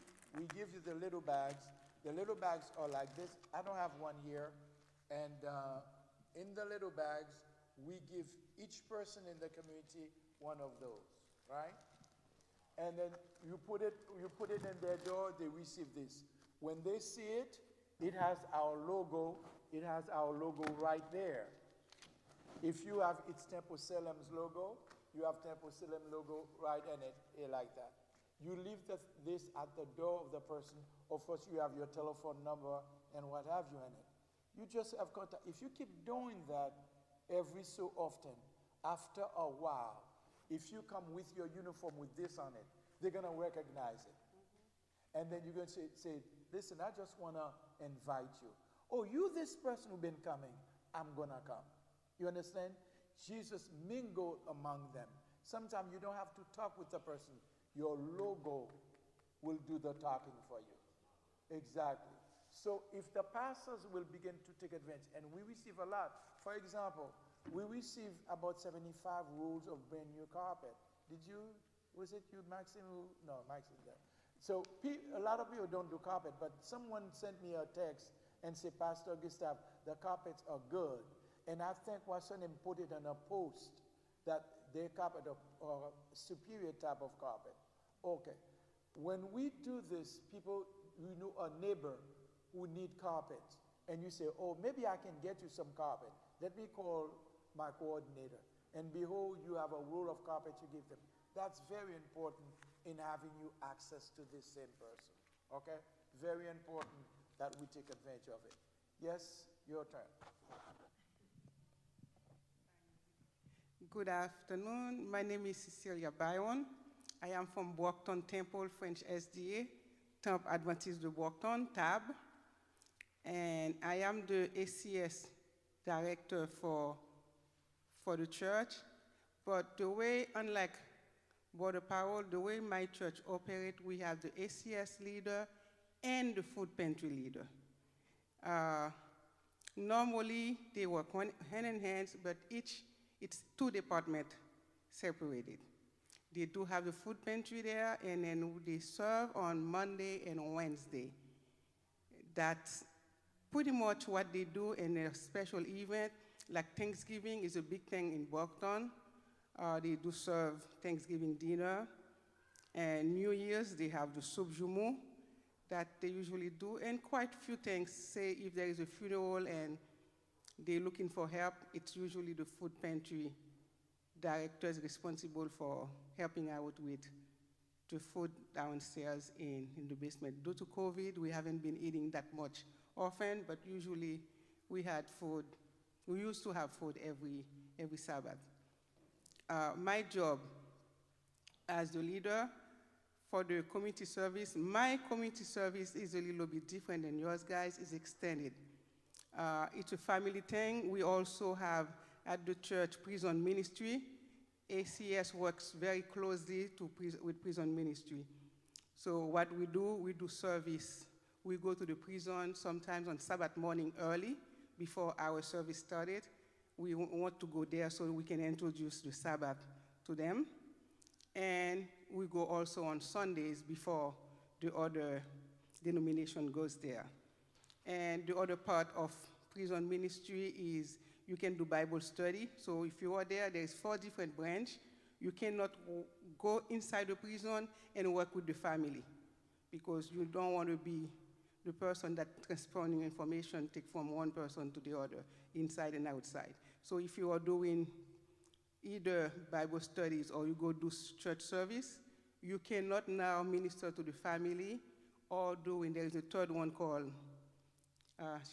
give you the little bags. The little bags are like this. I don't have one here. And in the little bags, we give each person in the community one of those, right? And then you put it in their door, they receive this. When they see it, it has our logo. It has our logo right there. If you have it's TempleSalem's logo, you have TempleSalem logo right in it, like that. You leave this at the door of the person. Of course, you have your telephone number and what have you in it. You just have contact. If you keep doing that every so often, after a while, if you come with your uniform with this on it, they're going to recognize it. And then you're going to say, listen, I just want to invite you. Oh, you this person who's been coming, I'm going to come. You understand? Jesus mingled among them. Sometimes you don't have to talk with the person. Your logo will do the talking for you. Exactly. So if the pastors will begin to take advantage, and we receive a lot. For example, we receive about 75 rolls of brand new carpet. Was it you, Maxime? No, Maxime there. So a lot of people don't do carpet, but someone sent me a text and said, Pastor Gustav, the carpets are good. And I think what's her name put it on a post that their carpet are a superior type of carpet. Okay. When we do this, people, you know, a neighbor who need carpets, and you say, oh, maybe I can get you some carpet. Let me call my coordinator. And behold, you have a roll of carpet you give them. That's very important in having you access to this same person. Okay? Very important that we take advantage of it. Yes, your turn. Good afternoon. My name is Cecilia Bayon. I am from Brockton Temple French SDA, Temple Adventiste de Brockton, TAB. And I am the ACS director for the church. But the way, unlike Brother Powell, the way my church operates, we have the ACS leader and the food pantry leader. Normally, they work hand in hand, but it's 2 departments separated. They do have the food pantry there, and then they serve on Monday and Wednesday. That's pretty much what they do in a special event, like Thanksgiving is a big thing in Brockton. They do serve Thanksgiving dinner. And New Year's, they have the soup jumeau that they usually do, and quite a few things. Say if there is a funeral and they're looking for help, it's usually the food pantry directors responsible for helping out with the food downstairs in the basement. Due to COVID, we haven't been eating that much often, but usually we had food. We used to have food every Sabbath. My job as the leader for the community service, my community service is a little bit different than yours guys, it's extended. It's a family thing. We also have at the church prison ministry. ACS works very closely with prison ministry. So what we do service. We go to the prison sometimes on Sabbath morning early before our service started. We want to go there so we can introduce the Sabbath to them. And we go also on Sundays before the other denomination goes there. And the other part of prison ministry is you can do Bible study. So if you are there, there's 4 different branches. You cannot go inside the prison and work with the family because you don't want to be the person that transporting information take from one person to the other, inside and outside. So if you are doing either Bible studies or you go do church service, you cannot now minister to the family or there is a third one called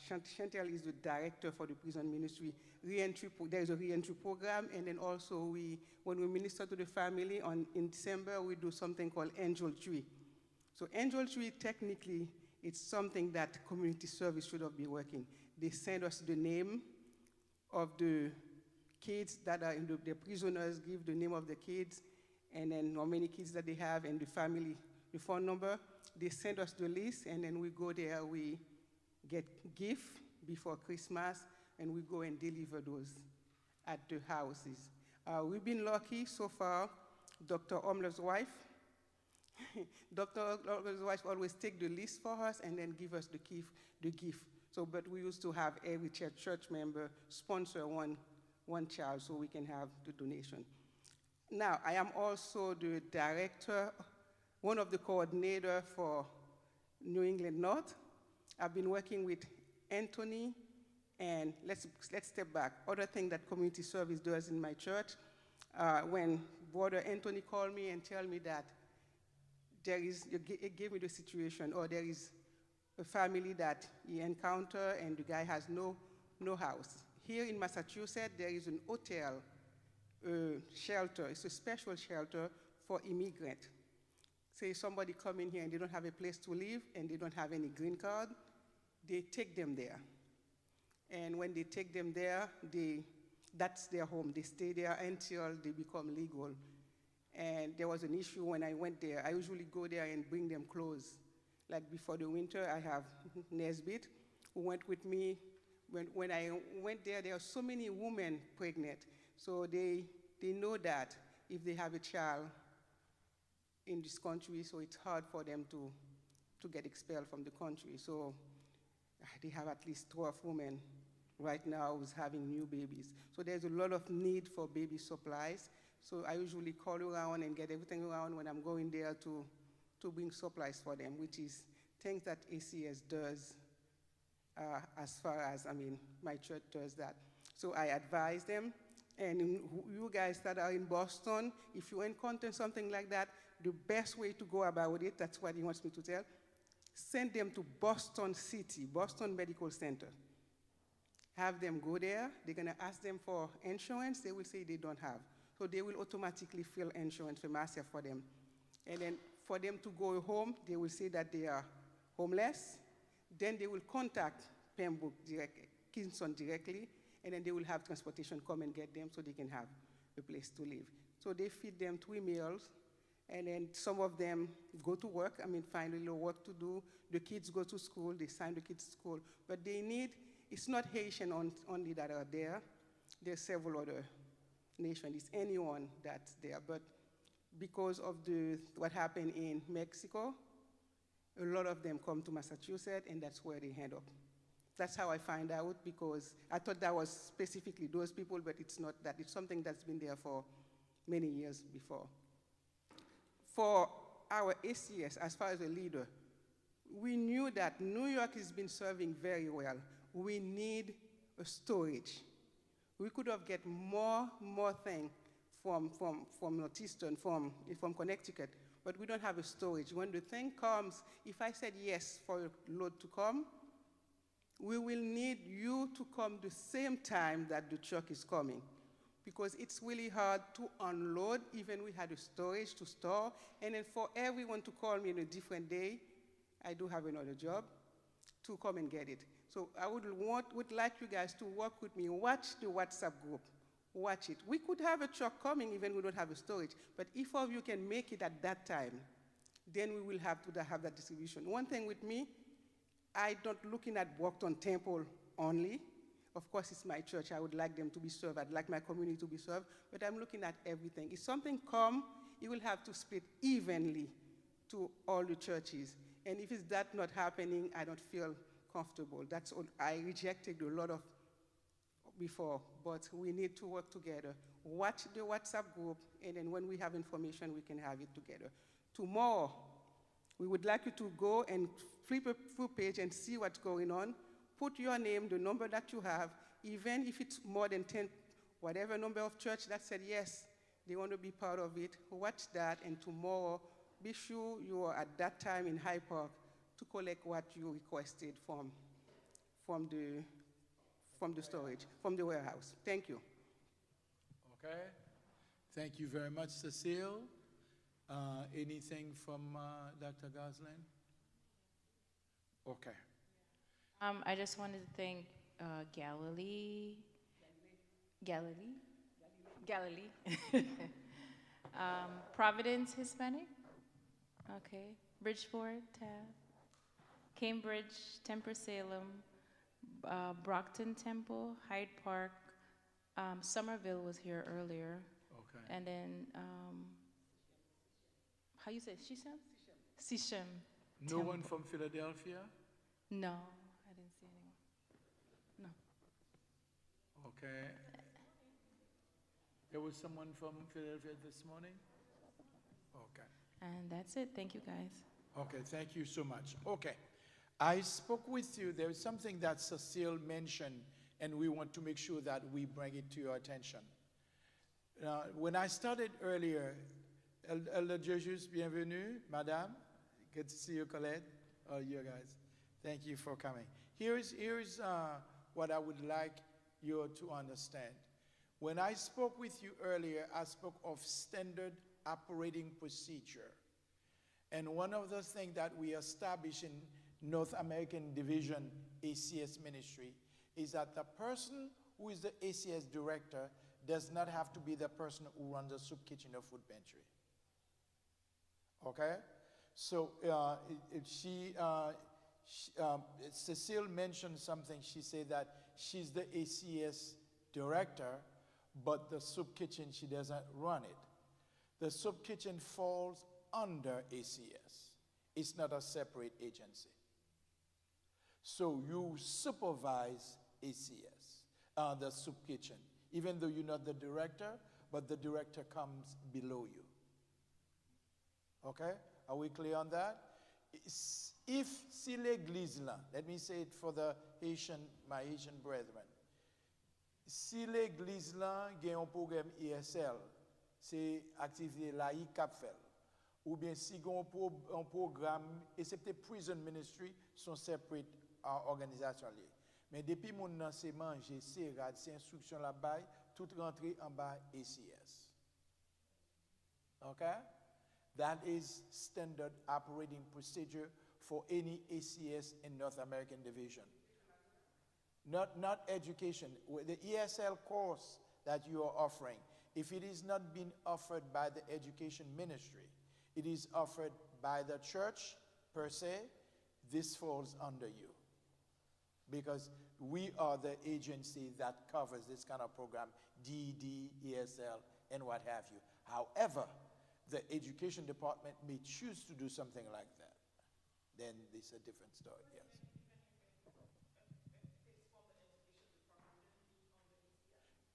Chantel is the director for the prison ministry. There is a re-entry program, and then also when we minister to the family in December, we do something called Angel Tree. So Angel Tree, technically, it's something that community service should have been working. They send us the name of the kids that are in the prisoners, give the name of the kids, and then how many kids that they have, and the family, the phone number. They send us the list, and then we go there, we get gifts before Christmas, and we go and deliver those at the houses. We've been lucky so far. Dr. Omler's wife, Dr. Omler's wife always take the list for us and then give us the gift. So, but we used to have every church member sponsor one child so we can have the donation. Now, I am also the director, one of the coordinators for New England North. I've been working with Anthony, and let's step back. Other thing that community service does in my church, when Brother Anthony called me and tell me that he gave me the situation, or there is a family that he encountered and the guy has no house. Here in Massachusetts, there is an hotel shelter. It's a special shelter for immigrants. Say somebody come in here and they don't have a place to live and they don't have any green card, they take them there. And when they take them there, that's their home. They stay there until they become legal. And there was an issue when I went there. I usually go there and bring them clothes. Like before the winter, I have Nesbit who went with me. When I went there were so many women pregnant. So they know that if they have a child in this country, so it's hard for them to get expelled from the country. So they have at least 12 women right now who's having new babies. So there's a lot of need for baby supplies. So I usually call around and get everything around when I'm going there to bring supplies for them, which is things that ACS does as far as, my church does that. So I advise them. And you guys that are in Boston, if you encounter something like that, the best way to go about it, that's what he wants me to tell, send them to Boston City, Boston Medical Center. Have them go there. They're going to ask them for insurance. They will say they don't have. So they will automatically fill insurance for myself for them. And then for them to go home, they will say that they are homeless. Then they will contact Pembroke Kingston directly, and then they will have transportation come and get them so they can have a place to live. So they feed them 3 meals, and then some of them go to work, find a little work to do. The kids go to school, they send the kids to school. But they need, it's not Haitian only that are there. There's several other nations. It's anyone that's there. But because of what happened in Mexico, a lot of them come to Massachusetts, and that's where they end up. That's how I find out, because I thought that was specifically those people, but it's not that. It's something that's been there for many years before. For our ACS, as far as a leader, we knew that New York has been serving very well. We need a storage. We could have get more things from Northeastern, from Connecticut, but we don't have a storage. When the thing comes, if I said yes for a load to come, we will need you to come the same time that the truck is coming, because it's really hard to unload, even we had a storage to store, and then for everyone to call me on a different day, I do have another job, to come and get it. So I would like you guys to work with me, watch the WhatsApp group, watch it. We could have a truck coming even we don't have a storage, but if all of you can make it at that time, then we will have to have that distribution. One thing with me, I'm not looking at Brockton Temple only. Of course, it's my church. I would like them to be served. I'd like my community to be served, but I'm looking at everything. If something comes, you will have to split evenly to all the churches. And if it's that not happening, I don't feel comfortable. That's all. I rejected a lot of before, but we need to work together. Watch the WhatsApp group, and then when we have information, we can have it together. Tomorrow, we would like you to go and flip a full page and see what's going on. Put your name, the number that you have, even if it's more than 10, whatever number of church that said yes, they want to be part of it. Watch that, and tomorrow, be sure you are at that time in Hyde Park to collect what you requested from the storage, from the warehouse. Thank you. Okay. Thank you very much, Cecile. Anything from Dr. Goslin? Okay. I just wanted to thank Galilee, Providence Hispanic, okay, Bridgeport, Tab, Cambridge, TempleSalem, Brockton Temple, Hyde Park, Somerville was here earlier. Okay. And then, how you say it? Sishem? Sishem. No one from Philadelphia? No, I didn't see anyone. No. Okay. There was someone from Philadelphia this morning? Okay. And that's it. Thank you, guys. Okay, thank you so much. Okay. I spoke with you. There is something that Cecile mentioned, and we want to make sure that we bring it to your attention. When I started earlier, Elder Jesus, bienvenue, Madame. Good to see you, Colette. Oh, you guys. Thank you for coming. Here's what I would like you to understand. When I spoke with you earlier, I spoke of standard operating procedure. And one of the things that we establish in North American Division ACS ministry is that the person who is the ACS director does not have to be the person who runs the soup kitchen or food pantry. Okay? So Cecile mentioned something. She said that she's the ACS director, but the soup kitchen, she doesn't run it. The soup kitchen falls under ACS. It's not a separate agency. So you supervise ACS, the soup kitchen, even though you're not the director, but the director comes below you. Okay? Are we clear on that? If si l'église là, let me say it for my Haitian brethren, si l'église là a un programme ESL, c'est activité laïque qu'a fait, ou bien si un programme, et c'est peut-être prison ministry, sont separate organisations liées. Mais depuis mon nan c'est manger, c'est rad, c'est instruction là-bas, tout rentré en bas ACS. Okay? That is standard operating procedure for any ACS in North American Division. Not education. The ESL course that you are offering, if it is not being offered by the education ministry, it is offered by the church per se, this falls under you. Because we are the agency that covers this kind of program, DED, ESL, and what have you. However, the education department may choose to do something like that. Then it's a different story, yes.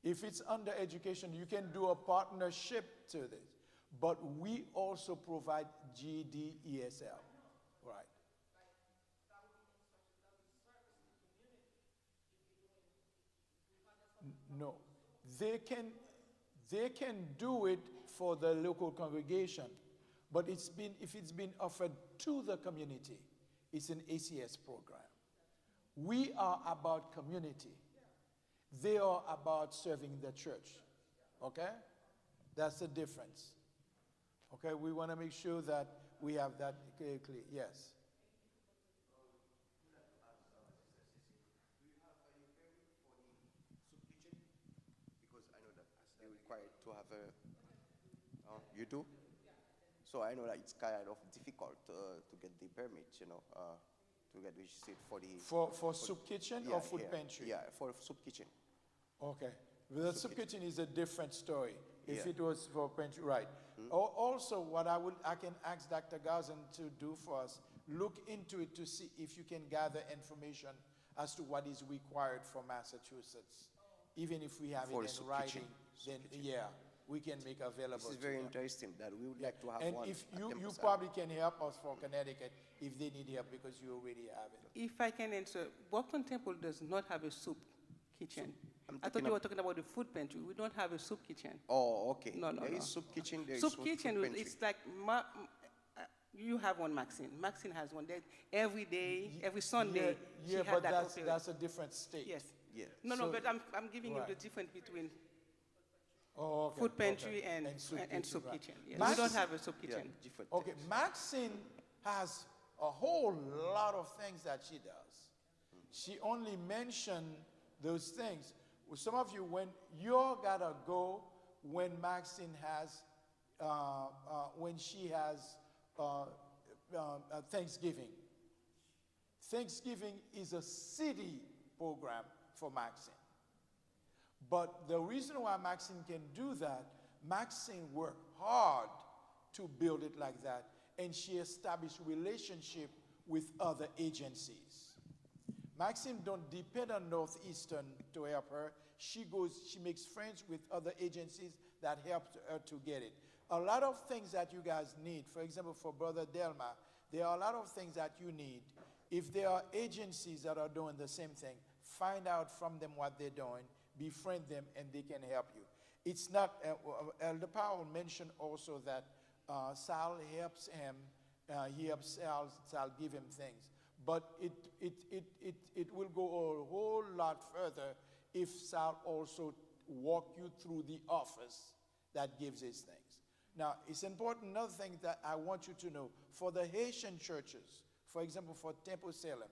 If it's under education, you can do a partnership to this. But we also provide GED, ESL, right? No, they can do it for the local congregation, but if it's been offered to the community, it's an ACS program. We are about community. They are about serving the church. Okay? That's the difference. Okay, we want to make sure that we have that clear. Yes. Because I know that they're required to have a, you do? So I know that it's kind of difficult to get the permits, to get registered for the... For soup kitchen or food pantry? Yeah, for soup kitchen. Okay. Well, the soup kitchen is a different story. If Yeah. it was for pantry, right. Also, what I can ask Dr. Garzan to do for us, look into it to see if you can gather information as to what is required for Massachusetts. Even if we have For it soup in writing, kitchen. then yeah, we can make available This is to very them. interesting that we would like to have And one. if at you TempleSalemMobile. probably can help us for Connecticut if they need help because you already have it. If I can answer, Boston Temple does not have a soup kitchen. I thought you were talking about the food pantry. We don't have a soup kitchen. Oh, okay. No. There is soup kitchen, there is Soup food kitchen, pantry. it's like, you have one, Maxine. Maxine has one. Every day, every Sunday, she Yeah, had but that open. that's a different state. Yes. Yeah. No, So- but I'm giving you the right. difference between Oh, okay, food pantry okay. and soup right. kitchen. Yes. Max- We don't have a soup Yeah, kitchen. different Okay, things. Maxine has a whole lot of things that she does. She only mentioned those things. Well, some of you, when you gotta go when Maxine has, when she has Thanksgiving. Thanksgiving is a city program for Maxine. But the reason why Maxine can do that, Maxine worked hard to build it like that, and she established relationship with other agencies. Maxine don't depend on Northeastern to help her. She makes friends with other agencies that help her to get it. A lot of things that you guys need, for example, for Brother Delma, there are a lot of things that you need. If there are agencies that are doing the same thing, find out from them what they're doing, befriend them, and they can help you. It's not, Elder Powell mentioned also that Sal helps him, he helps Sal give him things. But it will go a whole lot further if Sal also walk you through the office that gives his things. Now, it's important, another thing that I want you to know, for the Haitian churches, for example, for Temple Salem,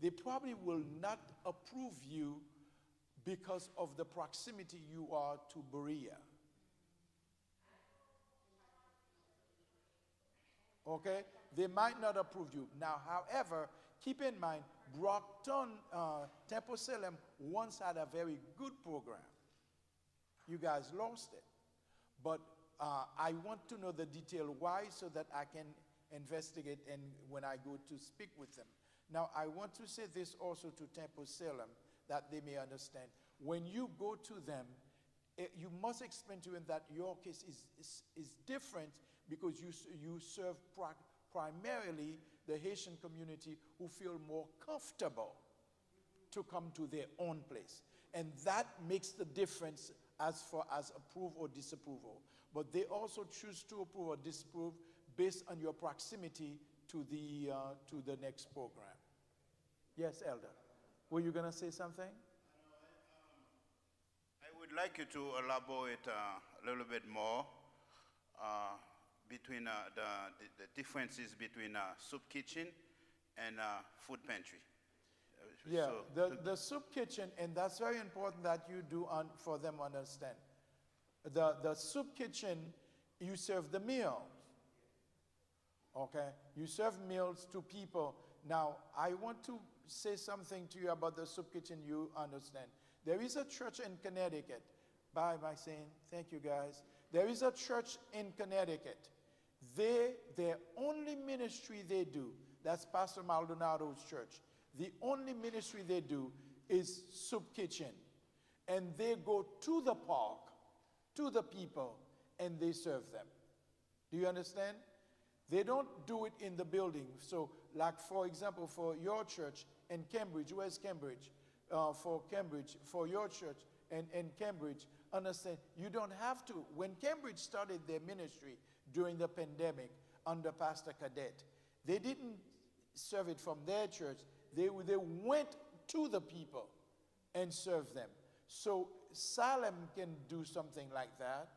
they probably will not approve you because of the proximity you are to Berea. Okay? They might not approve you. Now, however, keep in mind, Brockton, Temple Salem once had a very good program. You guys lost it. But I want to know the detail why so that I can investigate and when I go to speak with them. Now, I want to say this also to Temple Salem that they may understand. When you go to them, you must explain to them that your case is different because you serve primarily the Haitian community who feel more comfortable to come to their own place. And that makes the difference as far as approve or disapproval. But they also choose to approve or disapprove based on your proximity to the next program. Yes, Elder. Were you going to say something? I would like you to elaborate a little bit more between the differences between soup kitchen and food pantry. Yeah, So the soup kitchen, and that's very important that you do for them to understand. The soup kitchen, you serve the meals. Okay? You serve meals to people. Now, I want to say something to you about the soup kitchen you understand. There is a church in Connecticut. Bye, Maxine. Thank you, guys. There is a church in Connecticut. Their only ministry they do, that's Pastor Maldonado's church. The only ministry they do is soup kitchen. and they go to the park, to the people, and they serve them. Do you understand? They don't do it in the building. So, like for example, for your church in Cambridge, where's Cambridge? For Cambridge, for your church and Cambridge, understand, you don't have to. When Cambridge started their ministry during the pandemic under Pastor Cadet, they didn't serve it from their church. They went to the people and served them. So Salem can do something like that.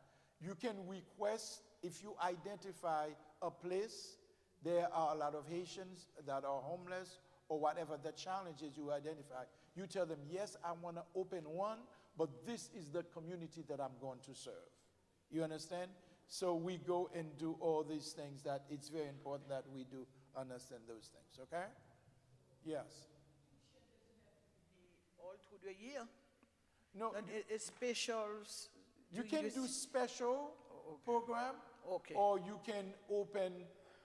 You can request, if you identify a place, there are a lot of Haitians that are homeless or whatever the challenges you identify. You tell them, yes, I want to open one, but this is the community that I'm going to serve. You understand? So we go and do all these things that it's very important that we do understand those things, okay? Yes. All through the year. No, it's specials. You can do special program, okay, or you can open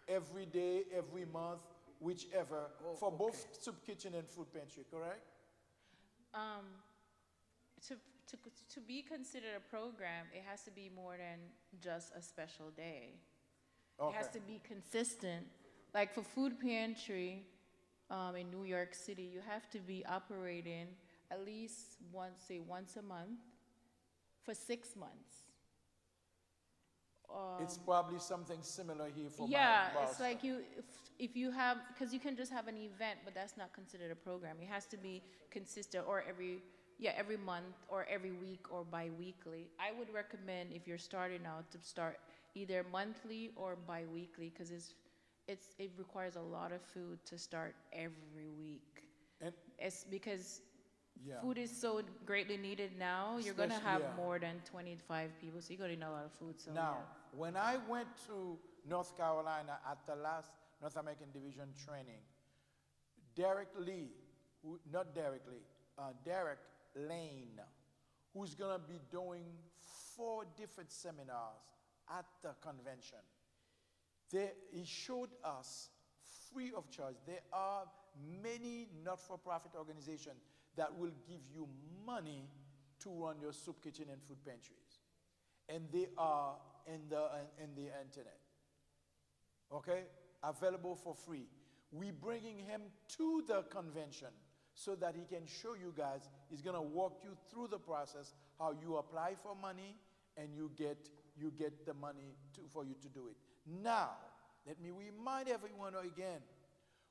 every day, every month, whichever, for both soup kitchen and food pantry, correct? To be considered a program, it has to be more than just a special day. Okay. It has to be consistent. Like for food pantry in New York City, you have to be operating at least once a month for 6 months. It's probably something similar here for yeah, my boss. it's like if you have, because you can just have an event, but that's not considered a program. It has to be consistent, or every month or every week or bi-weekly. I would recommend, if you're starting out, to start either monthly or bi-weekly, because it requires a lot of food to start every week. And it's because food is so greatly needed now. You're going to have more than 25 people, so you're going to need a lot of food. So now, when I went to North Carolina at the last North American Division training, Derek Lane, who's going to be doing 4 different seminars at the convention. He showed us free of charge. There are many not-for-profit organizations that will give you money to run your soup kitchen and food pantries. And they are in the internet. Okay? Available for free. We're bringing him to the convention so that he can show you guys. He's going to walk you through the process, how you apply for money and you get the money for you to do it. Now, let me remind everyone again,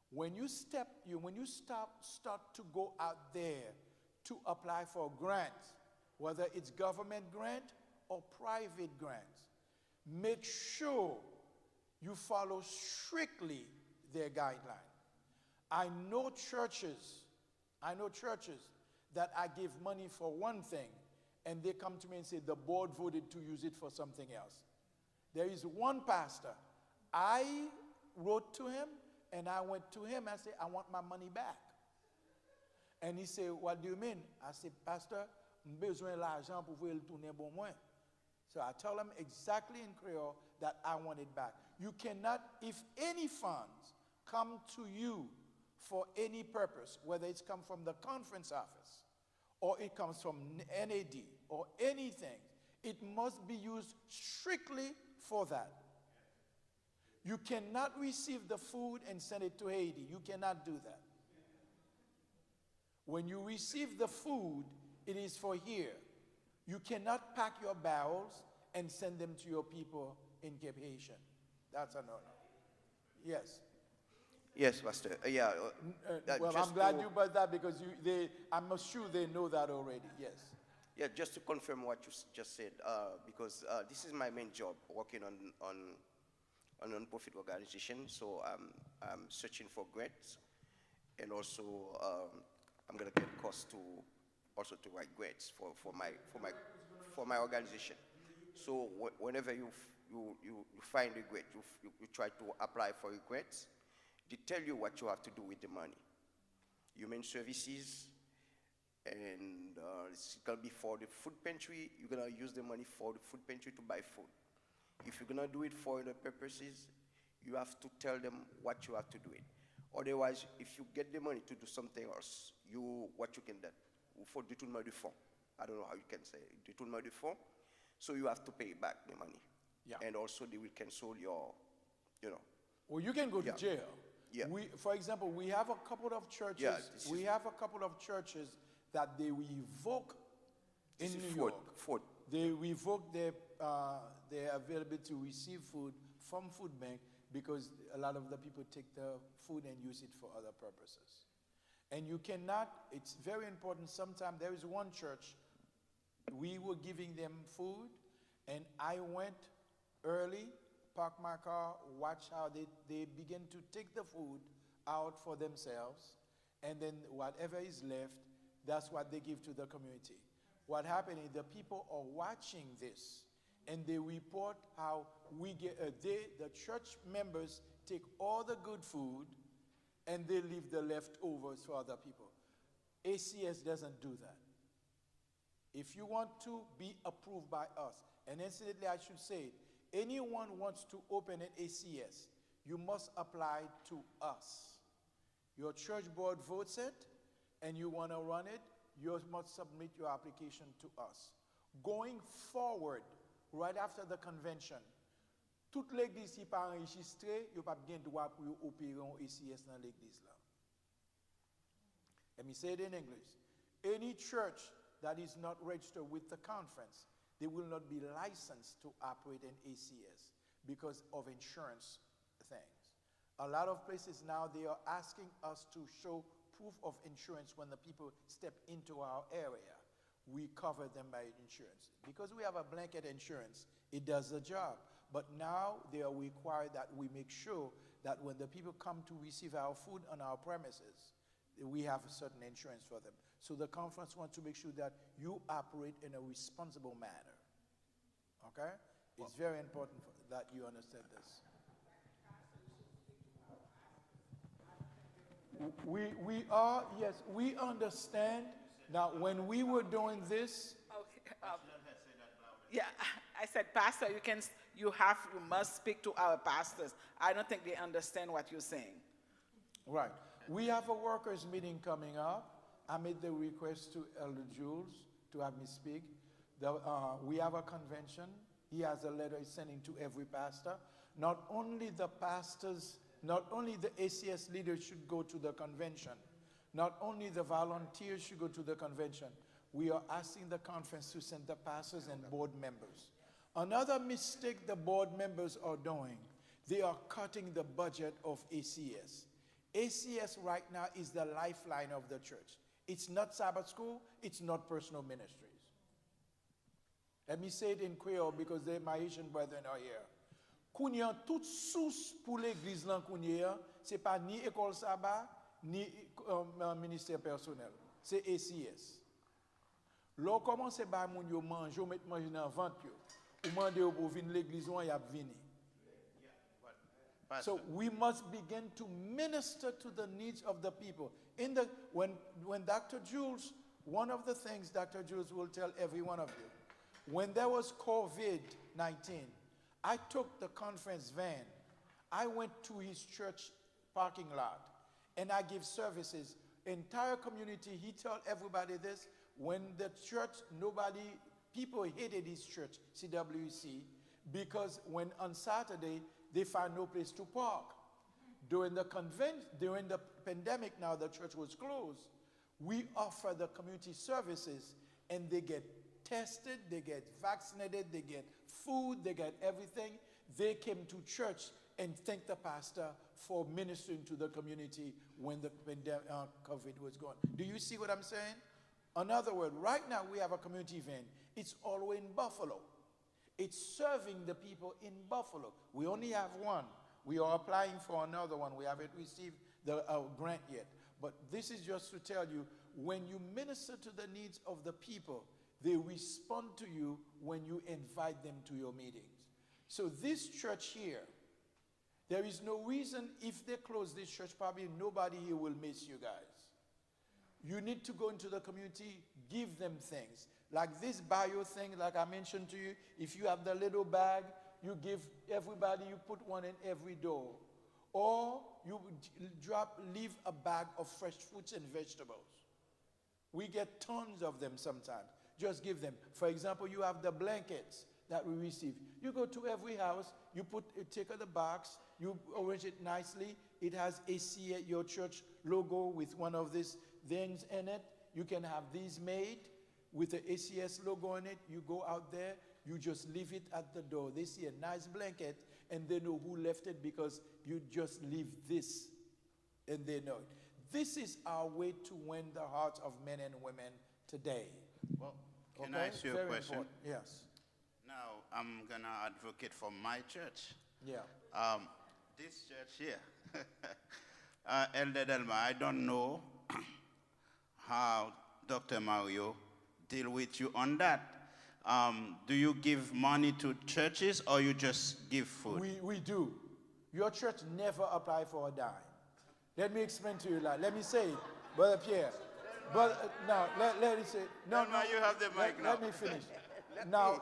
when you start to go out there to apply for grants, whether it's government grant or private grants, make sure you follow strictly their guidelines. I know churches that I give money for one thing, and they come to me and say the board voted to use it for something else. There is one pastor, I wrote to him, and I went to him, I said, I want my money back. And he said, what do you mean? I said, Pastor, j'ai besoin l'argent pour vous le tourner pour moi. So I tell him exactly in Creole that I want it back. You cannot, if any funds come to you for any purpose, whether it's come from the conference office or it comes from NAD or anything, it must be used strictly for that. You cannot receive the food and send it to Haiti. You cannot do that. When you receive the food, it is for here. You cannot pack your barrels and send them to your people in Cape Haitian. That's a no-no. Yes. Yes, Pastor. Well, I'm glad you brought that because I'm sure they know that already. Yes. Yeah, just to confirm what you just said, because this is my main job, working on a non-profit organization. So I'm searching for grants, and also I'm gonna get costs to write grants for my organization. So whenever you find a grant, you try to apply for a grant. They tell you what you have to do with the money. Human services, and it's gonna be for the food pantry. You're gonna use the money for the food pantry to buy food. If you're gonna do it for other purposes, you have to tell them what you have to do it. Otherwise, if you get the money to do something else, what you can do, il faut détournement de fonds. I don't know how you can say it, détournement de fonds. So you have to pay back the money. Yeah. And also they will cancel your, you know. Well, you can go to Yeah. jail. Yeah. For example, we have a couple of churches. Yeah, this we is- have a couple of churches that they revoke in This is New food, York. food. They revoke their ability to receive food from food bank because a lot of the people take the food and use it for other purposes. And you cannot, it's very important, sometimes there is one church, we were giving them food, and I went early, parked my car, watched how they begin to take the food out for themselves, and then whatever is left, that's what they give to the community. What happened is the people are watching this, and they report how we get, the church members take all the good food, and they leave the leftovers for other people. ACS doesn't do that. If you want to be approved by us, and incidentally I should say, anyone wants to open an ACS, you must apply to us. Your church board votes it, and you want to run it, you must submit your application to us. Going forward, right after the convention, toute l'église qui pas enregistrée, you pas bien droit pour opérer un ACS dans l'église là. Let me say it in English. Any church that is not registered with the conference, they will not be licensed to operate an ACS because of insurance things. A lot of places now, they are asking us to show proof of insurance when the people step into our area. We cover them by insurance. Because we have a blanket insurance, it does the job. But now they are required that we make sure that when the people come to receive our food on our premises, we have a certain insurance for them. So the conference wants to make sure that you operate in a responsible manner. Okay? It's very important that you understand this. We are, yes, we understand. Now, when we were doing this, Okay, yeah, I said, Pastor, you must speak to our pastors. I don't think they understand what you're saying. right. We have a workers' meeting coming up. I made the request to Elder Jules to have me speak. We have a convention. He has a letter he's sending to every pastor. Not only the pastors, not only the ACS leaders should go to the convention, not only the volunteers should go to the convention, we are asking the conference to send the pastors and board members. Another mistake the board members are doing, they are cutting the budget of ACS. ACS right now is the lifeline of the church. It's not Sabbath school, it's not personal ministries. Let me say it in Creole because my Haitian brethren are here. Kounyan, toute source pour l'église lan kounye, c'est pas ni école sabbat, ni ministère personnel. C'est ACS. L'on commence à moun yo mange, ou met manger dans ventre yo. Ou mande yo pour venir l'église ou y a vini. So we must begin to minister to the needs of the people. When Dr. Jules, one of the things Dr. Jules will tell every one of you, when there was COVID-19, I took the conference van. I went to his church parking lot, and I give services. Entire community, he told everybody this. When the church, people hated his church, CWC, because when on Saturday, they found no place to park. During the pandemic now, the church was closed. We offer the community services, and they get tested, they get vaccinated, they get food, they get everything. They came to church and thanked the pastor for ministering to the community when the COVID was going. Do you see what I'm saying? In other words, right now we have a community event. It's all the way in Buffalo. It's serving the people in Buffalo. We only have one. We are applying for another one. We haven't received the grant yet. But this is just to tell you, when you minister to the needs of the people, they respond to you when you invite them to your meetings. So this church here, there is no reason if they close this church, probably nobody here will miss you guys. You need to go into the community, give them things. Like this bio thing, like I mentioned to you, if you have the little bag, you give everybody, you put one in every door. Or you leave a bag of fresh fruits and vegetables. We get tons of them sometimes. just give them. For example, you have the blankets that we receive. You go to every house, you take out the box, you arrange it nicely. It has ACA, your church logo with one of these things in it. You can have these made with the ACS logo on it. You go out there, you just leave it at the door. They see a nice blanket and they know who left it because you just leave this and they know it. This is our way to win the hearts of men and women today. Well, can I ask you a question? Important. Yes. Now, I'm going to advocate for my church. Yeah. This church here, Elder Delma, I don't know how Dr. Mario deal with you on that. Do you give money to churches or you just give food? We do. Your church never applied for a dime. Let me explain to you that. Let me say it, Brother Pierre. But now, let me say, no, you have the mic now. Let me finish. Now,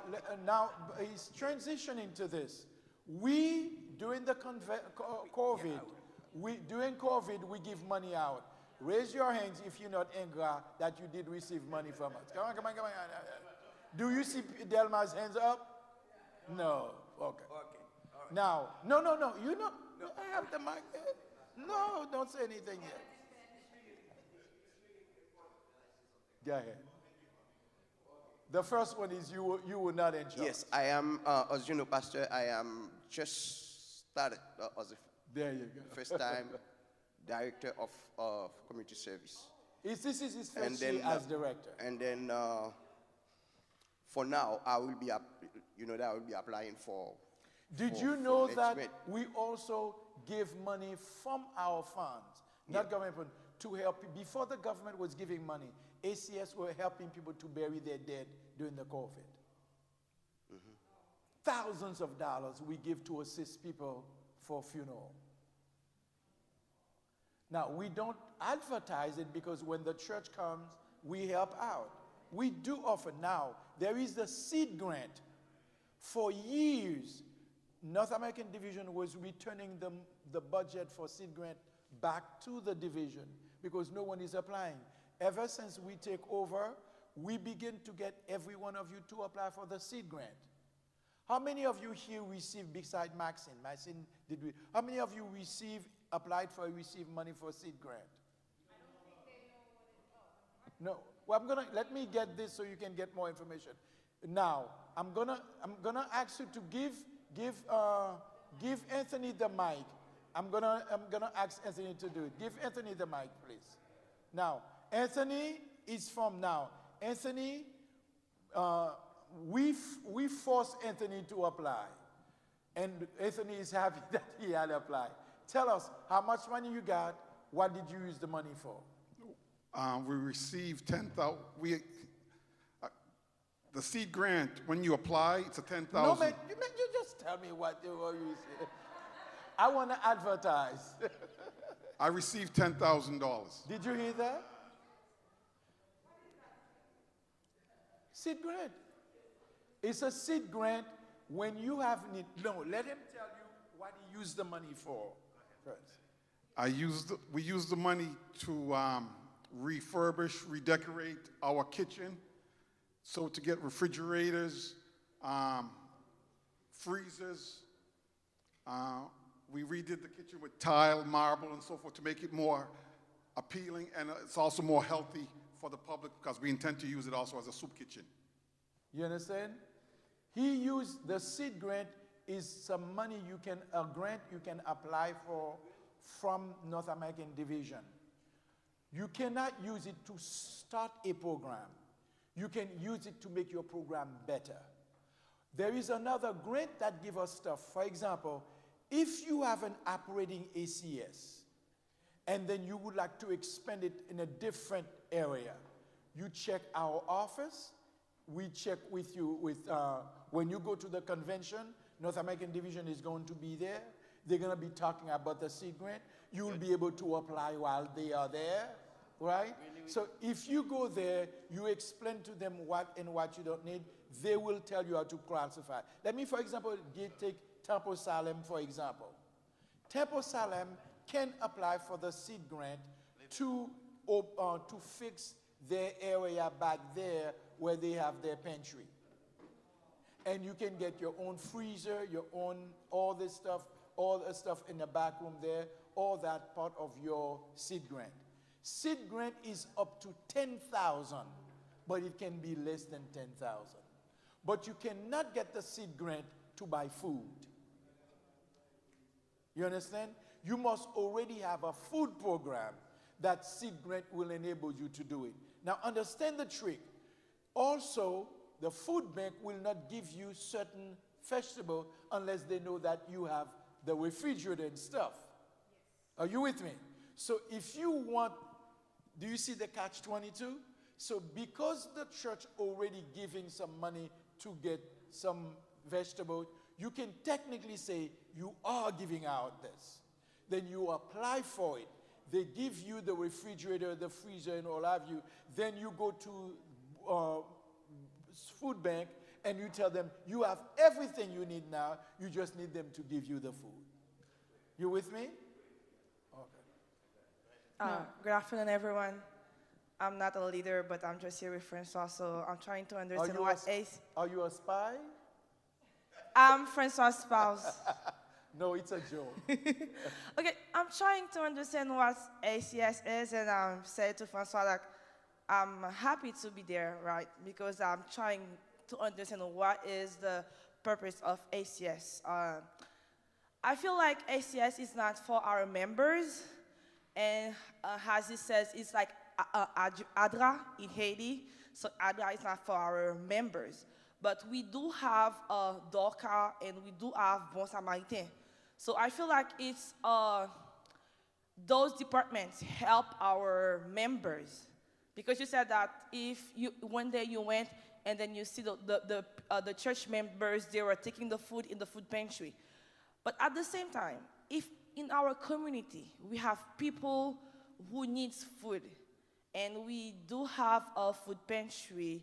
he's transitioning to this. We, during the COVID, during COVID, we give money out. Raise your hands if you're not angry that you did receive money from us. Come on. Do you see Delma's hands up? No. Okay. Now, no. You know, I have the mic. No, don't say anything yet. Go ahead. The first one is you were not in charge. Yes, I am, as you know, Pastor, I am just started as a there you go. first time director of community service. This is his first year as director. And then for now, I will be, I will be applying for. Did you know that we also give money from our funds, not government, to help? Before the government was giving money, ACS were helping people to bury their dead during the COVID. Thousands of dollars we give to assist people for funeral. Now, we don't advertise it because when the church comes, we help out. We do offer. Now, there is the seed grant. For years, North American Division was returning the budget for seed grant back to the division because no one is applying. Ever since we take over, we begin to get every one of you to apply for the seed grant. How many of you here received, beside Maxine? Maxine, how many of you applied for, received money for seed grant? I don't think they know what it's about. No. Well, let me get this so you can get more information. Now, I'm gonna ask you to give Anthony the mic. I'm gonna ask Anthony to do it. Give Anthony the mic, please. Now, Anthony is from now. Anthony, we forced Anthony to apply. And Anthony is happy that he had applied. Tell us how much money you got. What did you use the money for? We received 10,000. The seed grant, when you apply, it's a 10,000. No, man, you just tell me what you said. I want to advertise. I received $10,000. Did you hear that? Seed grant. It's a seed grant when you have need. No, let him tell you what he used the money for first. We used the money to refurbish, redecorate our kitchen. So to get refrigerators, freezers. We redid the kitchen with tile, marble, and so forth to make it more appealing, and it's also more healthy for the public because we intend to use it also as a soup kitchen. You understand? He used the seed grant is some money a grant you can apply for from North American Division. You cannot use it to start a program. You can use it to make your program better. There is another grant that gives us stuff. For example, if you have an operating ACS and then you would like to expand it in a different area, you check our office. We check with you when you go to the convention. North American Division is going to be there. They're going to be talking about the seed grant. You will be able to apply while they are there, right? So if you go there, you explain to them what and what you don't need, they will tell you how to classify. Let me, for example, take TempleSalem, for example. TempleSalem can apply for the seed grant to fix their area back there where they have their pantry. And you can get your own freezer, your own, all the stuff in the back room there, all that part of your seed grant. Seed grant is up to 10,000, but it can be less than 10,000. But you cannot get the seed grant to buy food. You understand? You must already have a food program that seed grant will enable you to do it. Now understand the trick. Also, the food bank will not give you certain vegetables unless they know that you have the refrigerator and stuff. Yes. Are you with me? So if you want, do you see the catch-22? So because the church already giving some money to get some vegetables, you can technically say you are giving out this. Then you apply for it. They give you the refrigerator, the freezer, and all have you. Then you go to food bank and you tell them you have everything you need now. You just need them to give you the food. You with me? Okay. Good afternoon, everyone. I'm not a leader, but I'm just here with Francois, so I'm trying to understand what ACS... Are you a spy? I'm Francois' spouse. No, it's a joke. Okay, I'm trying to understand what ACS is, and I said to Francois that I'm happy to be there, right? Because I'm trying to understand what is the purpose of ACS. I feel like ACS is not for our members, and as it says, it's like ADRA in Haiti, so ADRA is not for our members. But we do have DORCA and we do have Bon Samaritain. So I feel like it's those departments help our members. Because you said that if you one day you went and then you see the church members, they were taking the food in the food pantry. But at the same time, if in our community we have people who needs food, and we do have a food pantry,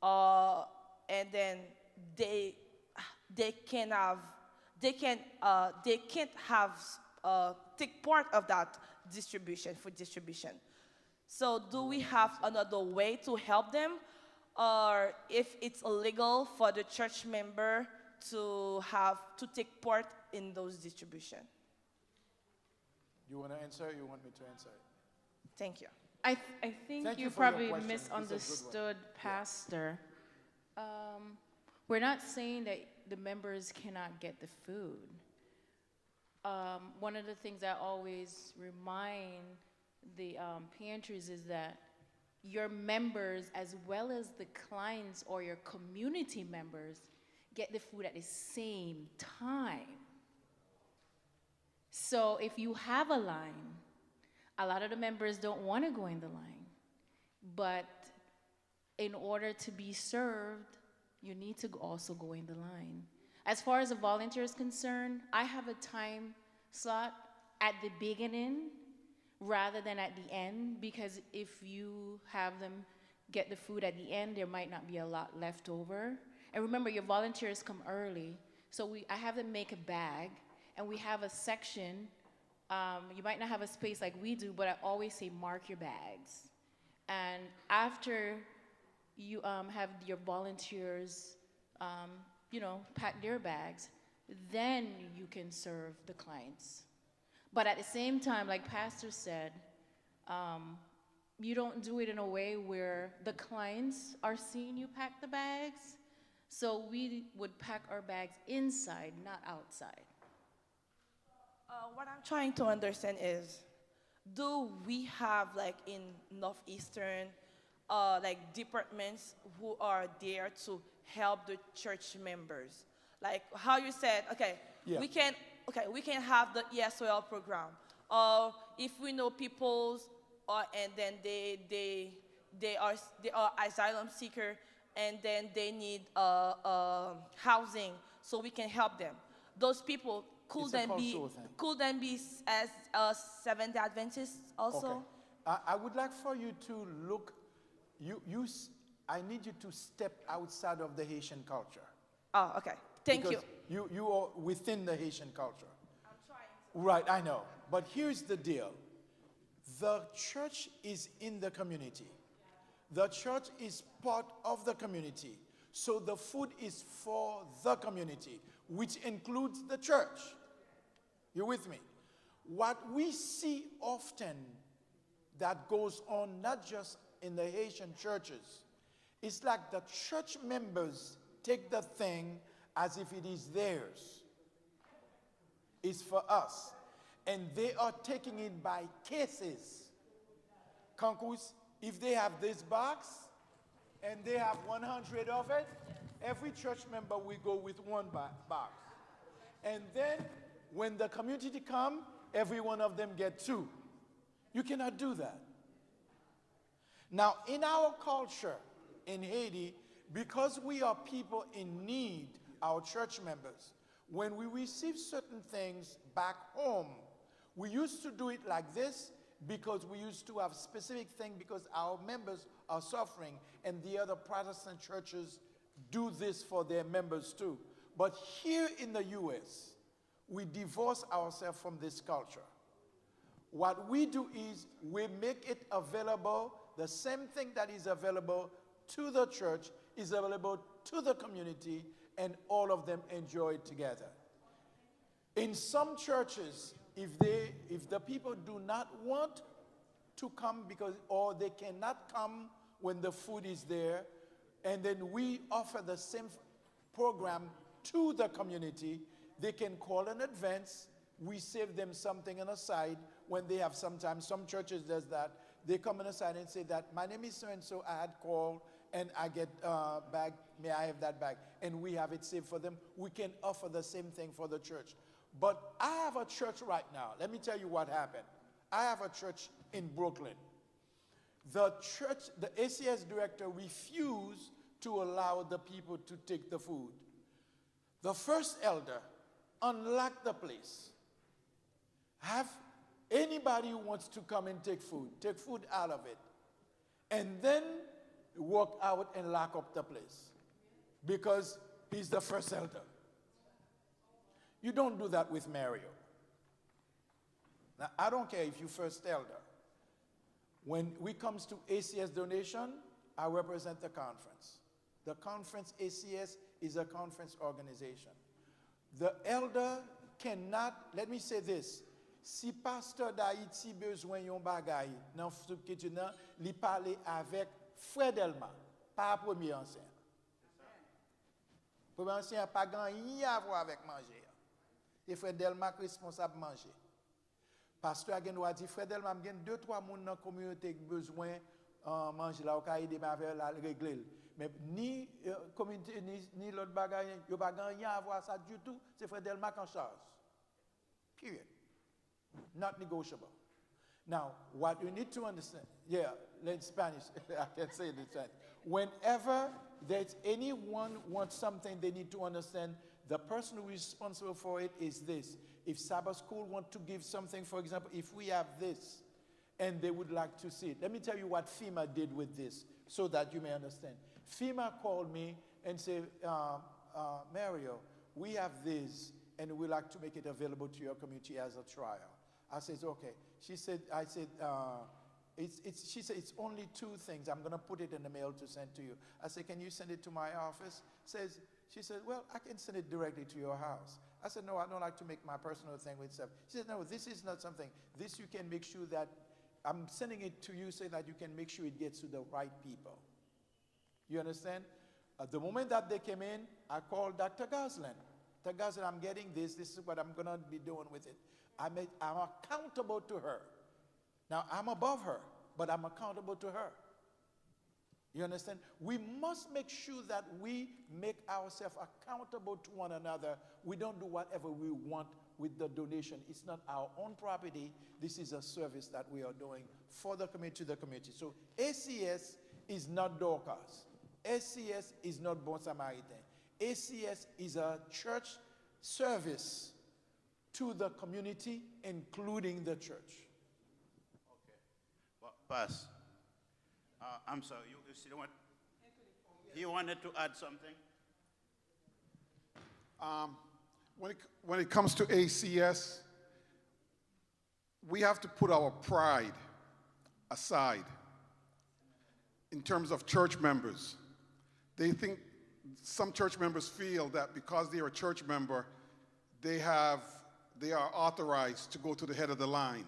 and then they can't take part of that food distribution. So do we have another way to help them, or if it's illegal for the church member to take part in those distribution? You want to answer, or you want me to answer? Thank you. I think you probably misunderstood, Pastor. We're not saying that the members cannot get the food. One of the things I always remind the pantries is that your members, as well as the clients or your community members, get the food at the same time. So if you have a line, a lot of the members don't want to go in the line, but in order to be served, you need to also go in the line. As far as a volunteer is concerned, I have a time slot at the beginning rather than at the end, because if you have them get the food at the end, there might not be a lot left over. And remember, your volunteers come early, so I have them make a bag, and we have a section. You might not have a space like we do, but I always say mark your bags. And after you have your volunteers, pack their bags, then you can serve the clients. But at the same time, like Pastor said, you don't do it in a way where the clients are seeing you pack the bags. So we would pack our bags inside, not outside. What I'm trying to understand is, do we have, like in Northeastern, like departments who are there to help the church members? Like how you said, we can have the ESOL program. Or if we know people, and then they are asylum seeker, and then they need housing, so we can help them. Those people could then be as Seventh-day Adventists also. Okay. I would like for you to look. I need you to step outside of the Haitian culture. Oh, okay. Thank you. You are within the Haitian culture. I'm trying to. Right, I know. But here's the deal. The church is in the community. The church is part of the community. So the food is for the community, which includes the church. You with me? What we see often that goes on, not just in the Haitian churches, it's like the church members take the thing as if it is theirs. It's for us. And they are taking it by cases. Concours, if they have this box and they have 100 of it, every church member will go with one box. And then when the community come, every one of them get 2. You cannot do that. Now, in our culture in Haiti, because we are people in need, our church members, when we receive certain things back home, we used to do it like this because we used to have specific thing because our members are suffering, and the other Protestant churches do this for their members too. But here in the U.S., we divorce ourselves from this culture. What we do is we make it available, the same thing that is available to the church is available to the community, and all of them enjoy it together. In some churches, if the people do not want to come or they cannot come when the food is there, and then we offer the same program to the community, they can call in advance. We save them something on the side when they have sometimes, some churches does that. They come on the side and say that, my name is so-and-so, I had called and I get a bag, may I have that bag? And we have it saved for them. We can offer the same thing for the church. But I have a church right now. Let me tell you what happened. I have a church in Brooklyn. The church, the ACS director refused to allow the people to take the food. The first elder unlocked the place. Have anybody who wants to come and take food out of it. And then walk out and lock up the place. Because he's the first elder. You don't do that with Mario. Now, I don't care if you're first elder. When it comes to ACS donation, I represent the conference. The conference ACS is a conference organization. The elder cannot, let me say this, si pasteur d'Haïti besoin yon bagay, nan souk kitchen nan, li parle avec Frère Delma, pas premier ancien. Premier ancien n'a pas rien à voir avec manger. Et Frère Delma responsable manger. Pasteur a dit, Frère Delma, il y a 2-3 moun dans la communauté qui ont besoin de manger là, ou aider à régler. Mais ni communauté, ni l'autre bagaille, il n'y a pas rien à voir ça du tout. C'est Frère Delma qui en charge. Period. Not negotiable. Now, what you need to understand, in Spanish, I can say it in Spanish. Whenever there's anyone wants something, they need to understand the person who is responsible for it is this. If Sabbath School want to give something, for example, if we have this, and they would like to see it. Let me tell you what FEMA did with this, so that you may understand. FEMA called me and said, Mario, we have this, and we'd like to make it available to your community as a trial. I said, okay. She said, she said, it's only 2 things. I'm going to put it in the mail to send to you. I said, can you send it to my office? She said, well, I can send it directly to your house. I said, no, I don't like to make my personal thing with stuff. She said, no, this is not something. This you can make sure that I'm sending it to you so that you can make sure it gets to the right people. You understand? At the moment that they came in, I called Dr. Goslin. Dr. Goslin, I'm getting this. This is what I'm going to be doing with it. I'm accountable to her. Now, I'm above her, but I'm accountable to her. You understand? We must make sure that we make ourselves accountable to one another. We don't do whatever we want with the donation. It's not our own property. This is a service that we are doing for the community, to the community. So ACS is not Dorcas. ACS is not Bon Samaritain. ACS is a church service to the community, including the church. Okay. Pass. I'm sorry, you still want? He wanted to add something? When it comes to ACS, we have to put our pride aside. in terms of church members. They think, some church members feel that because they are a church member, they are authorized to go to the head of the line,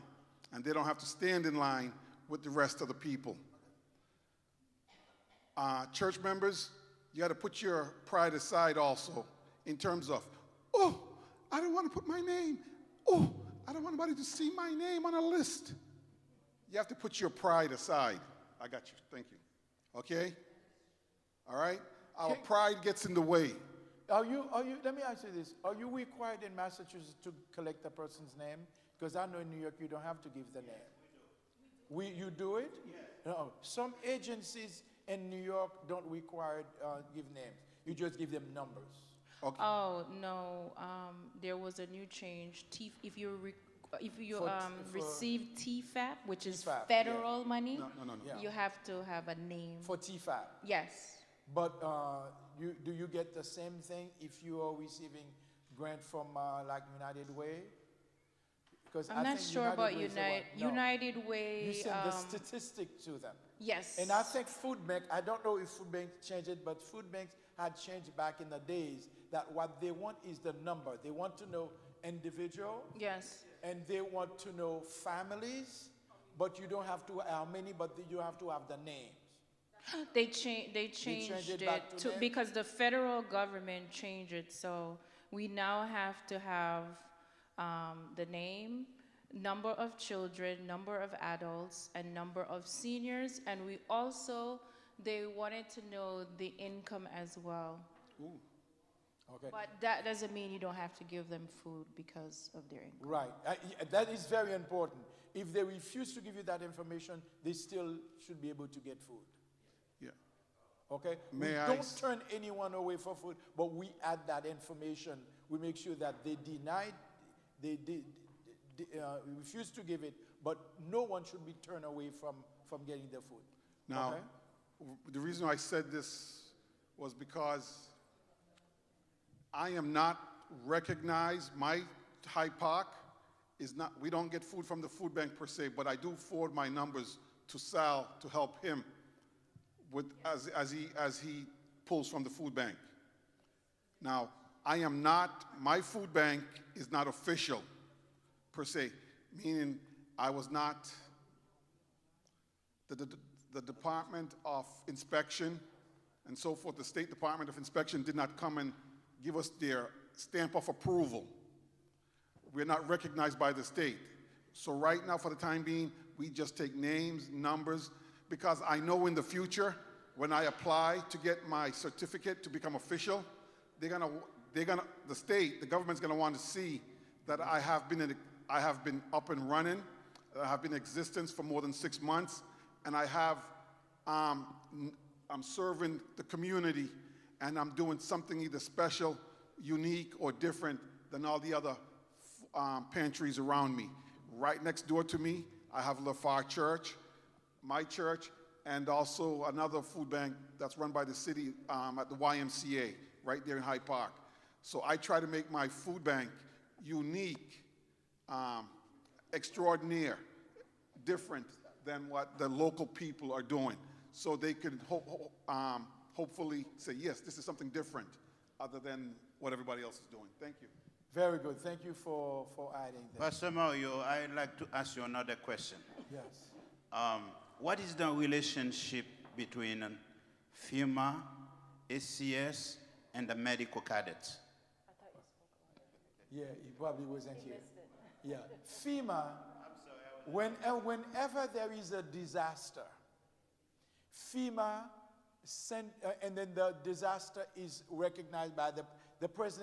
and they don't have to stand in line with the rest of the people. Church members, you got to put your pride aside also in terms of, oh, I don't want to put my name. Oh, I don't want anybody to see my name on a list. You have to put your pride aside. I got you. Thank you. Okay? All right? Our pride gets in the way. Let me ask you this. Are you required in Massachusetts to collect the person's name? Because I know in New York you don't have to give the name. You do it? Yes. No. Some agencies in New York don't require give names. You just give them numbers. Okay. Oh, no. There was a new change. If you receive TFAP, which is TFAP, federal money, No. you have to have a name. For TFAP. Yes. But do you get the same thing if you are receiving grant from like United Way? Because I'm not sure about United Way. You send the statistic to them. Yes. And I think Food Bank, I don't know if Food Bank changed it, but Food Banks had changed back in the days that what they want is the number. They want to know individual. Yes. And they want to know families, but you don't have to how many, but you have to have the names. They changed it because the federal government changed it. So we now have to have the name, number of children, number of adults, and number of seniors. And they wanted to know the income as well. Ooh. Okay. But that doesn't mean you don't have to give them food because of their income. Right. That is very important. If they refuse to give you that information, they still should be able to get food. Yeah. Okay? Don't turn anyone away for food, but we add that information. We make sure that they refuse to give it, but no one should be turned away from getting their food. Now, okay? The reason I said this was because I am not recognized. My Hyde Park is not, we don't get food from the food bank per se, but I do forward my numbers to Sal to help him with, as he pulls from the food bank. Now, my food bank is not official per se, meaning I was not, the Department of Inspection and so forth, the State Department of Inspection did not come and give us their stamp of approval. We're not recognized by the state. So right now, for the time being, we just take names, numbers, because I know in the future, when I apply to get my certificate to become official, the government's gonna want to see that I have been up and running, I have been in existence for more than 6 months, and I'm serving the community, and I'm doing something either special, unique, or different than all the other pantries around me. Right next door to me, I have LaFar Church, my church, and also another food bank that's run by the city at the YMCA, right there in Hyde Park. So I try to make my food bank unique, extraordinaire, different than what the local people are doing. So they could hopefully say, yes, this is something different other than what everybody else is doing. Thank you. Very good. Thank you for adding that. Pastor Mario, I'd like to ask you another question. Yes. What is the relationship between FEMA, ACS, and the medical cadets? Yeah, he probably wasn't here. Yeah, FEMA, whenever there is a disaster, FEMA and then the disaster is recognized by the president.